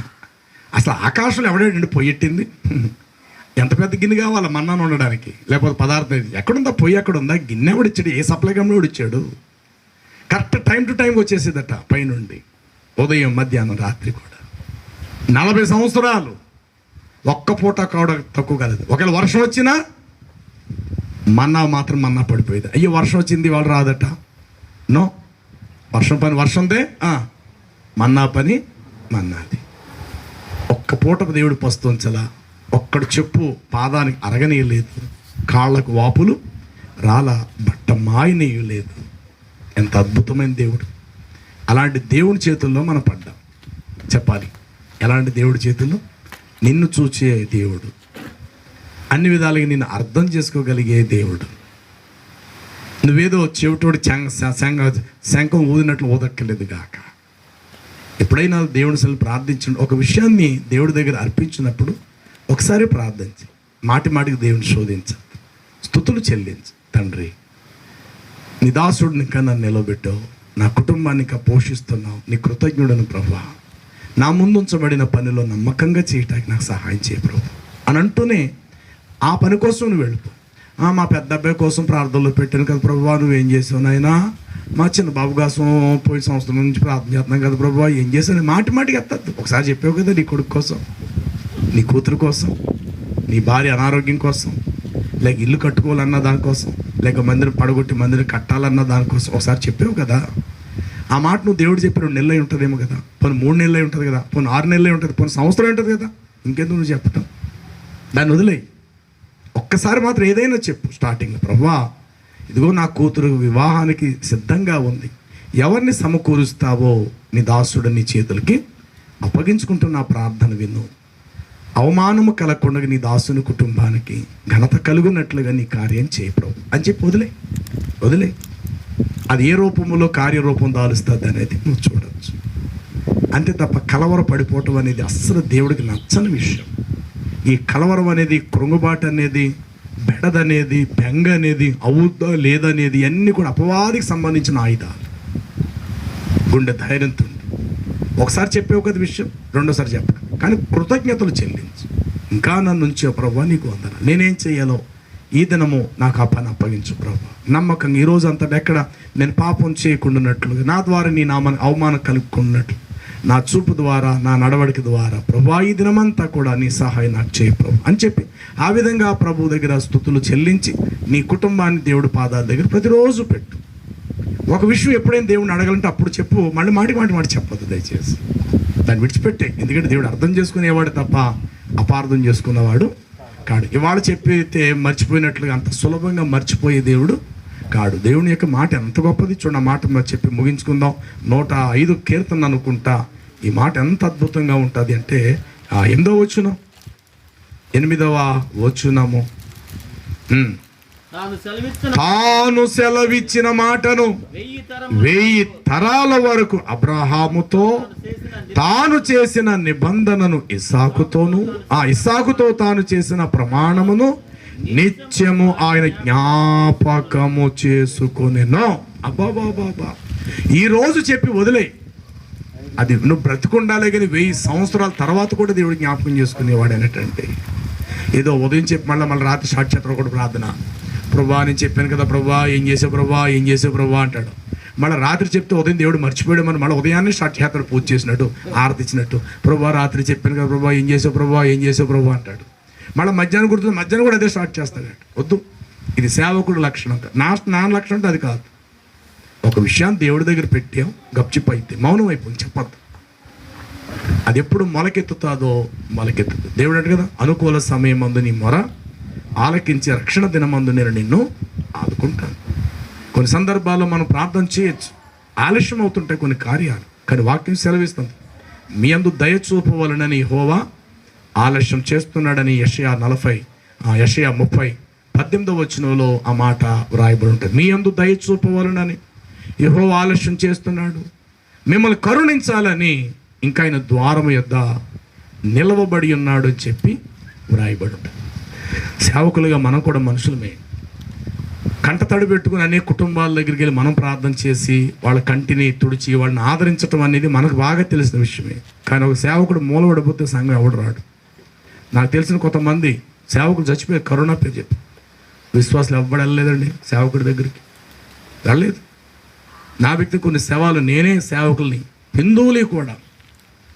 అసలు ఆకాశంలో ఎవడండి పొయ్యెట్టింది? ఎంత పెద్ద గిన్నె కావాలా మన్నాను ఉండడానికి? లేకపోతే పదార్థం ఎక్కడుందా? పొయ్యి ఎక్కడుందా? గిన్నె కూడా ఇచ్చాడు, ఏ సప్లై కంపెనీ కూడా ఇచ్చాడు. కరెక్ట్ టైం టు టైం వచ్చేసేదట పైనుండి, ఉదయం మధ్యాహ్నం రాత్రి కూడా. 40 సంవత్సరాలు ఒక్క పూట కావడం తక్కువ కాలేదు. ఒకవేళ వర్షం వచ్చినా మన్నా మాత్రం మన్నా పడిపోయేది. అయ్యో వర్షం వచ్చింది వాళ్ళు రాదట. నో, వర్షం పని వర్షందే, మన్నా పని మన్నాది. ఒక్క పూట దేవుడు పస్తుంచలా. ఒక్కడు చెప్పు పాదానికి అరగనీయలేదు, కాళ్ళకు వాపులు రాలా, బట్ట మాయనీయలేదు. ఎంత అద్భుతమైన దేవుడు. అలాంటి దేవుడి చేతుల్లో మనం పడ్డాం. చెప్పాలి, ఎలాంటి దేవుడి చేతుల్లో? నిన్ను చూచే దేవుడు, అన్ని విధాలుగా నిన్ను అర్థం చేసుకోగలిగే దేవుడు. నువ్వేదో చెవిటోడు శంఖం ఊదినట్లు ఊదక్కర్లేదు గాక. ఎప్పుడైనా దేవుని అసలు ప్రార్థించండి. ఒక విషయాన్ని దేవుడి దగ్గర అర్పించినప్పుడు ఒకసారి ప్రార్థించి మాటి మాటికి దేవుని శోధించు, స్తుతులు చెల్లించు. తండ్రి, నీ దాసుడిని ఇంకా నన్ను నిలబెట్టావు, నా కుటుంబాన్ని ఇంకా పోషిస్తున్నావు, నీ కృతజ్ఞుడను ప్రభువా. నా ముందు ఉంచబడిన పనిలో నమ్మకంగా చేయటానికి నాకు సహాయం చేయ ప్రభు అని అంటూనే ఆ పని కోసం నువ్వు వెళ్ళిపో. మా పెద్ద అబ్బాయి కోసం ప్రార్థనలో పెట్టాను కదా ప్రభువా, నువ్వేం చేసావు నాయనా? మా చిన్న బాబు కోసం పోయిన సంవత్సరం నుంచి ప్రార్థన చేస్తున్నాం కదా ప్రభువా, ఏం చేసావు? మాటి మాటికి ఎత్తద్దు. ఒకసారి చెప్పావు కదా, నీ కొడుకు కోసం, నీ కూతురు కోసం, నీ భార్య అనారోగ్యం కోసం, లేక ఇల్లు కట్టుకోవాలన్న దానికోసం, లేక మందిరం పడగొట్టి మందిరం కట్టాలన్న దానికోసం ఒకసారి చెప్పావు కదా. ఆ మాట నువ్వు దేవుడు చెప్పి 2 నెలలు ఉంటుందేమో కదా, పోనీ 3 నెలలు ఉంటుంది కదా, పోనీ 6 నెలలు ఉంటుంది, పోనీ సంవత్సరం ఉంటుంది కదా, ఇంకెందుకు నువ్వు చెప్పటం? దాన్ని వదిలేయి. ఒక్కసారి మాత్రం ఏదైనా చెప్పు స్టార్టింగ్లో, ప్రభువా ఇదిగో నా కూతురు వివాహానికి సిద్ధంగా ఉంది, ఎవరిని సమకూరుస్తావో నీ దాసుడు నీ చేతులకి అప్పగించుకుంటున్న ప్రార్థన విను, అవమానము కలగకుండా నీ దాసుని కుటుంబానికి ఘనత కలుగునట్లుగా నీ కార్యం చేయ ప్రభు అని చెప్పి వదిలే. అది ఏ రూపంలో కార్యరూపం దాలుస్తుంది అనేది నువ్వు చూడవచ్చు. అంతే తప్ప కలవర పడిపోవటం అనేది అస్సలు దేవుడికి నచ్చని విషయం. ఈ కలవరం అనేది, కృంగుబాటు అనేది, బెడదనేది, బెంగ అనేది, అవుద్దా లేదనేది అన్నీ కూడా అపవాదికి సంబంధించిన ఆయుధాలు. గుండె ధైర్యంతో ఒకసారి చెప్పే ఒక విషయం, రెండోసారి చెప్పక, కానీ కృతజ్ఞతలు చెల్లించు. ఇంకా నన్ను ఉంచే ప్రభు, నీకు వందనాలు. నేనేం చేయాలో ఈ దినము నాకు ఆ పని అప్పగించు ప్రభు. నమ్మకంగా ఈరోజు అంతటా ఎక్కడ నేను పాపం చేయకుండానట్లుగా, నా ద్వారా నీ నామాన్ని అవమానం కలుపుకున్నట్లు, నా చూపు ద్వారా, నా నడవడిక ద్వారా ప్రభు ఈ దినమంతా కూడా నీ సహాయం నాకు చేయ ప్రభు అని చెప్పి ఆ విధంగా ప్రభు దగ్గర స్తుతులు చెల్లించి నీ కుటుంబాన్ని దేవుడి పాదాల దగ్గర ప్రతిరోజు పెట్టు. ఒక విషయం ఎప్పుడైనా దేవుడిని అడగాలంటే అప్పుడు చెప్పు, మళ్ళీ మాటి చెప్పొద్దు దయచేసి. దాన్ని విడిచిపెట్టే. ఎందుకంటే దేవుడు అర్థం చేసుకునేవాడు తప్ప అపార్థం చేసుకున్నవాడు కాడు. ఇవాళ చెప్పితే మర్చిపోయినట్లుగా అంత సులభంగా మర్చిపోయే దేవుడు కాడు. దేవుని యొక్క మాట ఎంత గొప్పది చూడండి. ఆ మాట చెప్పి ముగించుకుందాం. 105 కీర్తన అనుకుంటా. ఈ మాట ఎంత అద్భుతంగా ఉంటుంది అంటే 8వ వచనం, 8వ వచనము, తాను సెలవిచ్చిన మాటను 1000 తరాల వరకు అబ్రహాముతో తాను చేసిన నిబంధనను ఇస్సాకుతో తాను చేసిన ప్రమాణమును నిత్యము ఆయన జ్ఞాపకము చేసుకొనెను. అబ్బాబాబా, ఈ రోజు చెప్పి వదిలే. అది నువ్వు బ్రతికుండాలే కానీ 1000 సంవత్సరాల తర్వాత కూడా దేవుడు జ్ఞాపకం చేసుకునేవాడు అనేటంటే. ఏదో ఉదయం చెప్పి మళ్ళీ రాత్రి స్టార్ట్ చేస్తారు కూడా ప్రార్థన. ప్రభా నేను చెప్పాను కదా ప్రభా, ఏం చేసావు ప్రభా అంటాడు. మళ్ళీ రాత్రి చెప్తే ఉదయం దేవుడు మర్చిపోయాడు, మనం మళ్ళీ ఉదయాన్నే స్టార్ట్ చేస్తాడు, పూజ చేసినట్టు, ఆరతి ఇచ్చినట్టు. ప్రభా రాత్రి చెప్పాను కదా ప్రభా, ఏం చేసావు ప్రభా అంటాడు. మళ్ళీ మధ్యాహ్నం గుర్తుంది, మధ్యాహ్నం కూడా అదే స్టార్ట్ చేస్తాడు. వద్దు, ఇది సేవకుడు లక్షణం. నా లక్షణం అంటే అది కాదు. ఒక విషయాన్ని దేవుడి దగ్గర పెట్టాం, గప్చిప్ అయితే మౌనం అయిపోయింది, చెప్పద్దు. అది ఎప్పుడు మొలకెత్తుతుందో మొలకెత్తుతుంది. దేవుడు అంటే కదా, అనుకూల సమయం మందు నీ మొర ఆలకించే రక్షణ దినమందు నేను నిన్ను ఆదుకుంటాను. కొన్ని సందర్భాల్లో మనం ప్రార్థన చేయొచ్చు, ఆలస్యం అవుతుంటాయి కొన్ని కార్యాలు, కానీ వాక్యం సెలవిస్తుంది, మీ అందు దయ చూపవలనని యెహోవా ఆలస్యం చేస్తున్నాడని యెషయా 30:18 వచనంలో ఆ మాట వ్రాయబడి ఉంటుంది. మీ అందు దయ చూపవలనని యెహోవా ఆలస్యం చేస్తున్నాడు, మిమ్మల్ని కరుణించాలని ఇంకా ఆయన ద్వారము యొద్ద నిలవబడి ఉన్నాడు అని చెప్పి వ్రాయబడి ఉంటుంది. సేవకులుగా మనం కూడా మనుషులమే. కంట తడి పెట్టుకుని అనేక కుటుంబాల దగ్గరికి వెళ్ళి మనం ప్రార్థన చేసి వాళ్ళ కంటిని తుడిచి వాళ్ళని ఆదరించడం అనేది మనకు బాగా తెలిసిన విషయమే. కానీ ఒక సేవకుడు మూలపడిపోతే సంఘం ఎవడు రాడు. నాకు తెలిసిన కొంతమంది సేవకులు చచ్చిపోయి కరోనా పేరు చెప్పి విశ్వాసాలు ఎవ్వడు వెళ్ళలేదండి సేవకుడి దగ్గరికి, వెళ్ళలేదు. నా వ్యక్తి కొన్ని సేవలు నేనే సేవకుల్ని, హిందువులే కూడా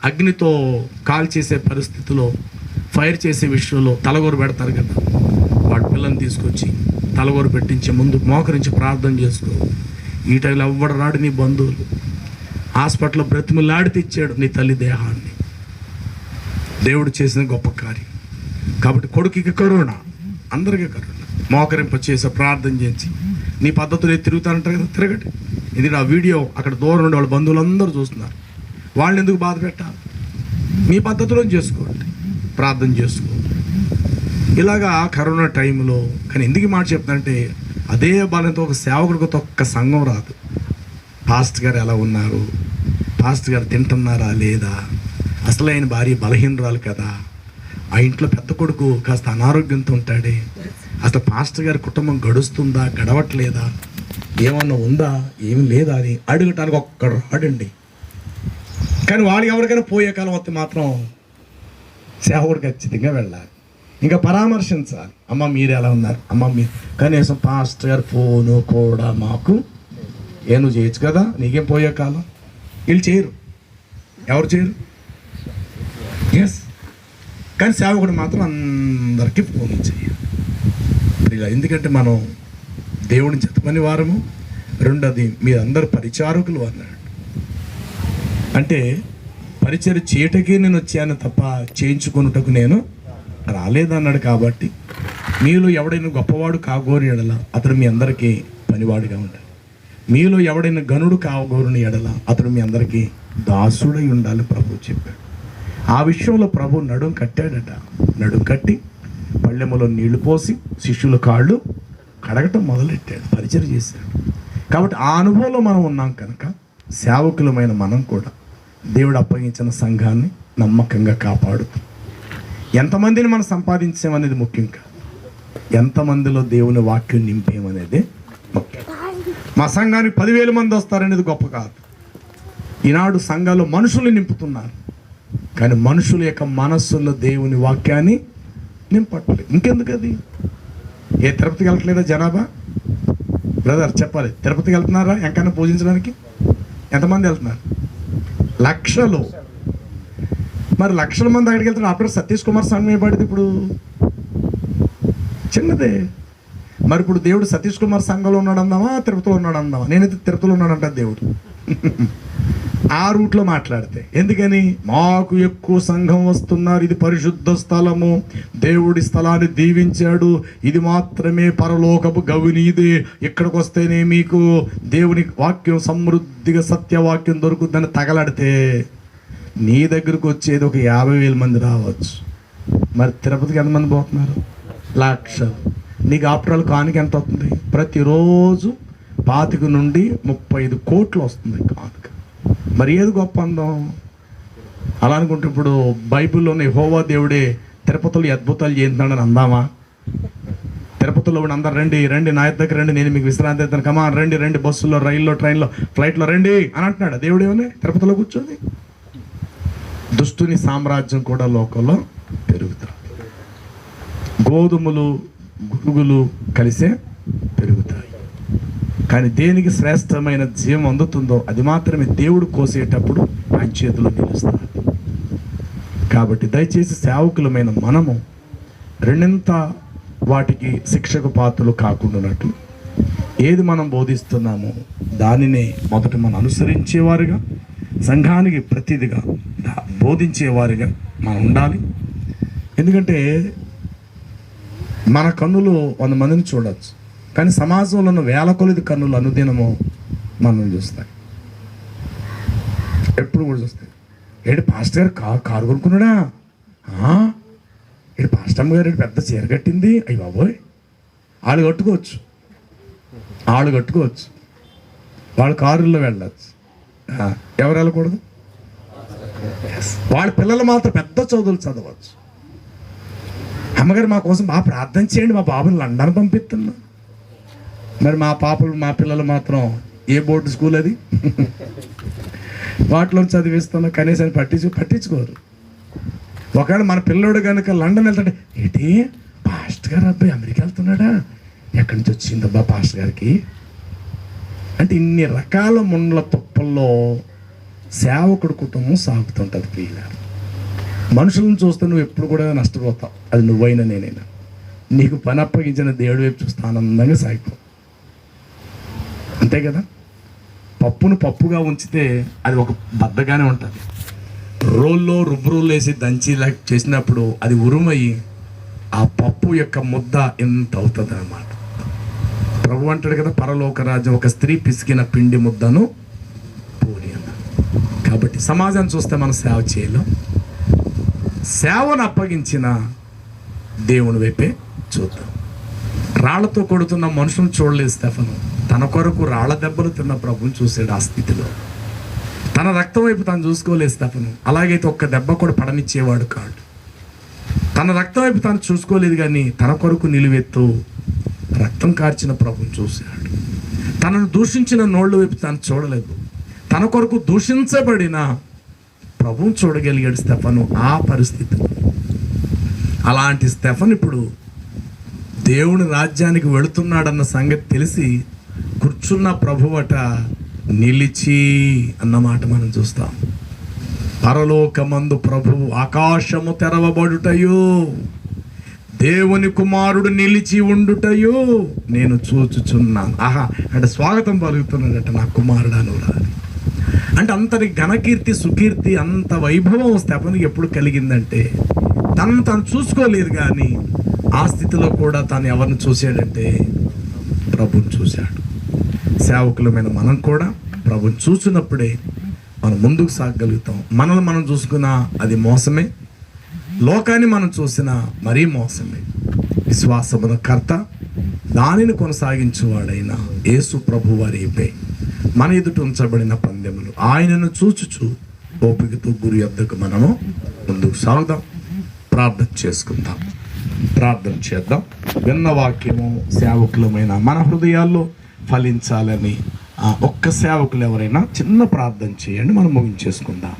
అగ్నితో కాల్ చేసే పరిస్థితిలో, ఫైర్ చేసే విషయంలో తలగోరు పెడతారు కదా, వాడి పిల్లల్ని తీసుకొచ్చి తలగోరు పెట్టించి ముందు మోకరించి ప్రార్థన చేసుకో. ఈ టైంలో ఎవ్వడు రాడు, నీ బంధువులు. హాస్పిటల్లో బ్రతిమలాడి తెచ్చాడు నీ తల్లి దేహాన్ని. దేవుడు చేసిన గొప్ప కార్యం. కాబట్టి కొడుకుకి కరుణ, అందరికీ కరుణ. మోకరింప చేసే ప్రార్థన చేసి నీ పద్ధతులు తిరుగుతానంటారు కదా, తిరగటి. ఎందుకంటే ఆ వీడియో అక్కడ దూరం నుండి వాళ్ళ బంధువులందరూ చూస్తున్నారు. వాళ్ళని ఎందుకు బాధ పెట్టాలి? మీ పద్ధతిలో చేసుకోండి, ప్రార్థన చేసుకోండి. ఇలాగా కరోనా టైంలో కానీ ఎందుకు ఈ మాట చెప్తానంటే, అదే బలంతో ఒక సేవకుడికి ఒక్క సంఘం రాదు. పాస్టర్ గారు ఎలా ఉన్నారు, పాస్టర్ గారు తింటున్నారా లేదా, అసలు ఆయన భార్య బలహీనరాలు కదా, ఆ ఇంట్లో పెద్ద కొడుకు కాస్త అనారోగ్యంతో ఉంటాడే, అసలు పాస్టర్ గారి కుటుంబం గడుస్తుందా గడవట్లేదా, ఏమన్నా ఉందా ఏమి లేదా అని అడగటానికి ఒక్కడు రాడండి. కానీ వాడికి ఎవరికైనా పోయే కాలం వస్తే మాత్రం సేవకుడు ఖచ్చితంగా వెళ్ళాలి, ఇంకా పరామర్శించాలి. అమ్మ మీరు ఎలా ఉన్నారు, అమ్మ మీరు కనీసం పాస్టర్ గారు ఫోను కూడా మాకు నువ్వు చేయొచ్చు కదా, నీకేం పోయే కాలం. వీళ్ళు చేయరు, ఎవరు చేయరు. ఎస్, కానీ సేవకుడు మాత్రం అందరికీ ఫోన్ చేయాలి. ఇలా ఎందుకంటే మనం దేవుని జతపని వారము, రెండోది మీరందరూ పరిచారకులు అన్నాడు. అంటే పరిచర్య చేయటకే నేను వచ్చాను తప్ప చేయించుకొనుటకు నేను రాలేదన్నాడు. కాబట్టి మీలో ఎవడైనా గొప్పవాడు కాగోరు ఎడల అతడు మీ అందరికీ పనివాడిగా ఉండాలి. మీలో ఎవడైనా గనుడు కాగోరుని ఎడల అతడు మీ అందరికీ దాసుడై ఉండాలి ప్రభు చెప్పాడు. ఆ విషయంలో ప్రభు నడుం కట్టాడట. నడుం కట్టి పళ్ళెములో నీళ్లు పోసి శిష్యుల కాళ్ళు కడగటం మొదలెట్టాడు, పరిచయం చేశాడు. కాబట్టి ఆ అనుభవంలో మనం ఉన్నాం కనుక సేవకులమైన మనం కూడా దేవుడు అప్పగించిన సంఘాన్ని నమ్మకంగా కాపాడుతూ, ఎంతమందిని మనం సంపాదించామనేది ముఖ్యం కాదు, ఎంతమందిలో దేవుని వాక్యం నింపేమనేది ముఖ్యం. మా సంఘానికి 10,000 మంది వస్తారనేది గొప్ప కాదు. ఈనాడు సంఘాలు మనుషులు నింపుతున్నారు, కానీ మనుషుల యొక్క మనస్సుల్లో దేవుని వాక్యాన్ని నింపట్లేదు. ఇంకెందుకు అది? తిరుపతికి వెళ్ళట్లేదా జనాభా? బ్రదర్ చెప్పాలి, తిరుపతికి వెళ్తున్నారా ఎంకన్నా పూజించడానికి? ఎంతమంది వెళ్తున్నారు? లక్షలు. మరి లక్షల మంది అక్కడికి వెళ్తున్నారు. అప్పుడు సతీష్ కుమార్ సంఘం ఏపడింది ఇప్పుడు చిన్నదే. మరి ఇప్పుడు దేవుడు సతీష్ కుమార్ సంఘంలో ఉన్నాడు అందామా, తిరుపతిలో ఉన్నాడు అందామా? నేనైతే తిరుపతిలో ఉన్నాడంట దేవుడు. ఆ రూట్లో మాట్లాడితే ఎందుకని? మాకు ఎక్కువ సంఘం వస్తున్నారు, ఇది పరిశుద్ధ స్థలము, దేవుడి స్థలాన్ని దీవించాడు, ఇది మాత్రమే పరలోకపు గవిని, ఇది ఇక్కడికి వస్తేనే మీకు దేవుని వాక్యం సమృద్ధిగా సత్యవాక్యం దొరుకుతుందని తగలడితే నీ దగ్గరకు వచ్చేది ఒక 50,000 మంది రావచ్చు. మరి తిరుపతికి ఎంతమంది పోతున్నారు? లక్షలు. నీకు ఆఫ్టర్ కానుక ఎంత వస్తుంది? ప్రతిరోజు 25 నుండి 35 కోట్లు వస్తుంది కానుక. మరి ఏది గొప్ప అందం? అలా అనుకుంటే ఇప్పుడు బైబిల్లోని యెహోవా దేవుడే తిరుపతిలో అద్భుతాలు చేస్తున్నాడని అందామా? తిరుపతిలో అందరు రండి రండి నా దగ్గర రండి, నేను మీకు విశ్రాంతి ఇస్తాను, కమా రండి రండి, బస్సులో రైల్లో ట్రైన్లో ఫ్లైట్లో రండి అని అంటున్నాడు దేవుడు. ఏమని తిరుపతిలో కూర్చొని? దుష్టుని సామ్రాజ్యం కూడా లోకంలో పెరుగుతాయి. గోధుమలు గురుగులు కలిసే పెరుగుతాయి, కానీ దేనికి శ్రేష్టమైన జీవం అందుతుందో అది మాత్రమే దేవుడు కోసేటప్పుడు ఆయన చేతిలో నిలుస్తుంది. కాబట్టి దయచేసి సేవకులమైన మనము రెండింత వాటికి శిక్షకు పాత్రలు కాకుండానట్లు ఏది మనం బోధిస్తున్నామో దానినే మొదట మనం అనుసరించేవారుగా, సంఘానికి ప్రతిదిగా బోధించేవారుగా మనం ఉండాలి. ఎందుకంటే మన కన్నులు 100 మందిని చూడవచ్చు, కానీ సమాజంలో ఉన్న 1000 కొలది కన్నులు అనుదినము మనం చూస్తాయి, ఎప్పుడు కూడా చూస్తాయి. ఏంటి పాస్టర్ గారు కారు కొనుక్కున్నాడా? ఏంటి పాస్టమ్మ గారు పెద్ద చీర కట్టింది, అయ్యి బాబోయ్. వాళ్ళు కట్టుకోవచ్చు, వాళ్ళు కారుల్లో వెళ్ళచ్చు, ఎవరు వెళ్ళకూడదు? వాళ్ళ పిల్లలు మాత్రం పెద్ద చదువులు చదవచ్చు. అమ్మగారు మా కోసం బాగా ప్రార్థన చేయండి, మా బాబుని లండన్ పంపిస్తున్నా. మరి మా పిల్లలు మాత్రం ఏ బోర్డు స్కూల్ అది వాటిలో చదివిస్తున్నా, కనీసం పట్టించుకోరు. ఒకవేళ మన పిల్లోడు కనుక లండన్ వెళ్తాడు, ఏంటి పాస్టర్ గారు అబ్బాయి అమెరికా వెళ్తున్నాడా, ఎక్కడి నుంచి వచ్చిందబ్బా పాస్టర్ గారికి అంటే? ఇన్ని రకాల ముండ్ల తుప్పల్లో సేవకుడు కుటుంబం సాగుతుంటుంది. ప్రియుల మనుషులను చూస్తే నువ్వు ఎప్పుడు కూడా నష్టపోతావు, అది నువ్వైనా నేనైనా. నీకు పని అప్పగించిన దేవుడి వైపు చూస్తే ఆనందంగా సాగిపో, అంతే కదా. పప్పును పప్పుగా ఉంచితే అది ఒక బద్దగానే ఉంటుంది. రోల్లో రుబ్బురోలు వేసి దంచి చేసినప్పుడు అది ఉరుమయ్యి ఆ పప్పు యొక్క ముద్ద ఎంత అవుతుంది అన్నమాట. ప్రభు అంటాడు కదా, పరలోక రాజ్యం ఒక స్త్రీ పిసికిన పిండి ముద్దను పోలి అన్న. కాబట్టి సమాజాన్ని చూస్తే మనం సేవ చేయలేం. సేవను అప్పగించిన దేవుని వైపే చూద్దాం. రాళ్లతో కొడుతున్న మనుషులను చూడలేదు స్టెఫను. తన కొరకు రాళ్ల దెబ్బలు తిన్న ప్రభుని చూశాడు. ఆ స్థితిలో తన రక్తం వైపు తను చూసుకోలేదు స్టెఫను. అలాగైతే ఒక్క దెబ్బ కూడా పడనిచ్చేవాడు కాదు. తన రక్తం వైపు తాను చూసుకోలేదు, కానీ తన కొరకు నిలువెత్తు రక్తం కార్చిన ప్రభుని చూశాడు. తనను దూషించిన నోళ్ళ వైపు తాను చూడలేదు. తన కొరకు దూషించబడిన ప్రభుని చూడగలిగాడు స్టెఫను ఆ పరిస్థితి. అలాంటి స్టెఫన్ ఇప్పుడు దేవుని రాజ్యానికి వెళుతున్నాడన్న సంగతి తెలిసి కూర్చున్న ప్రభువట నిలిచి అన్నమాట మనం చూస్తాం. పరలోకమందు ప్రభువు ఆకాశము తెరవబడుటయో, దేవుని కుమారుడు నిలిచి ఉండుటయో నేను చూచుచున్నాను. ఆహా అంటే స్వాగతం పలుకుతున్నాడట, నా కుమారుడు అనురాలి అంటే. అంతటి ఘనకీర్తి సుకీర్తి అంత వైభవం స్టెఫనుకి ఎప్పుడు కలిగిందంటే, తనను తాను చూసుకోలేదు, కానీ ఆ స్థితిలో కూడా తాను ఎవరిని చూశాడంటే ప్రభుని చూశాడు. సేవకులమైన మనం కూడా ప్రభుని చూసినప్పుడే మనం ముందుకు సాగగలుగుతాం. మనల్ని మనం చూసుకున్నా అది మోసమే, లోకాన్ని మనం చూసినా మరీ మోసమే. విశ్వాసమున కర్త దానిని కొనసాగించువాడైన యేసు ప్రభు వారిపై మన ఎదుట ఉంచబడిన పందెములు ఆయనను చూచుచు ఓపికతో గురి యొద్దకు మనము ముందుకు సాగుదాం. ప్రార్థన చేసుకుందాం. ప్రార్థన చేద్దాం. విన్న వాక్యము సేవకులమైన మన హృదయాల్లో ఫలించాలని ఒక్క సేవకులు ఎవరైనా చిన్న ప్రార్థన చేయండి, మనం ముగించేసుకుందాం.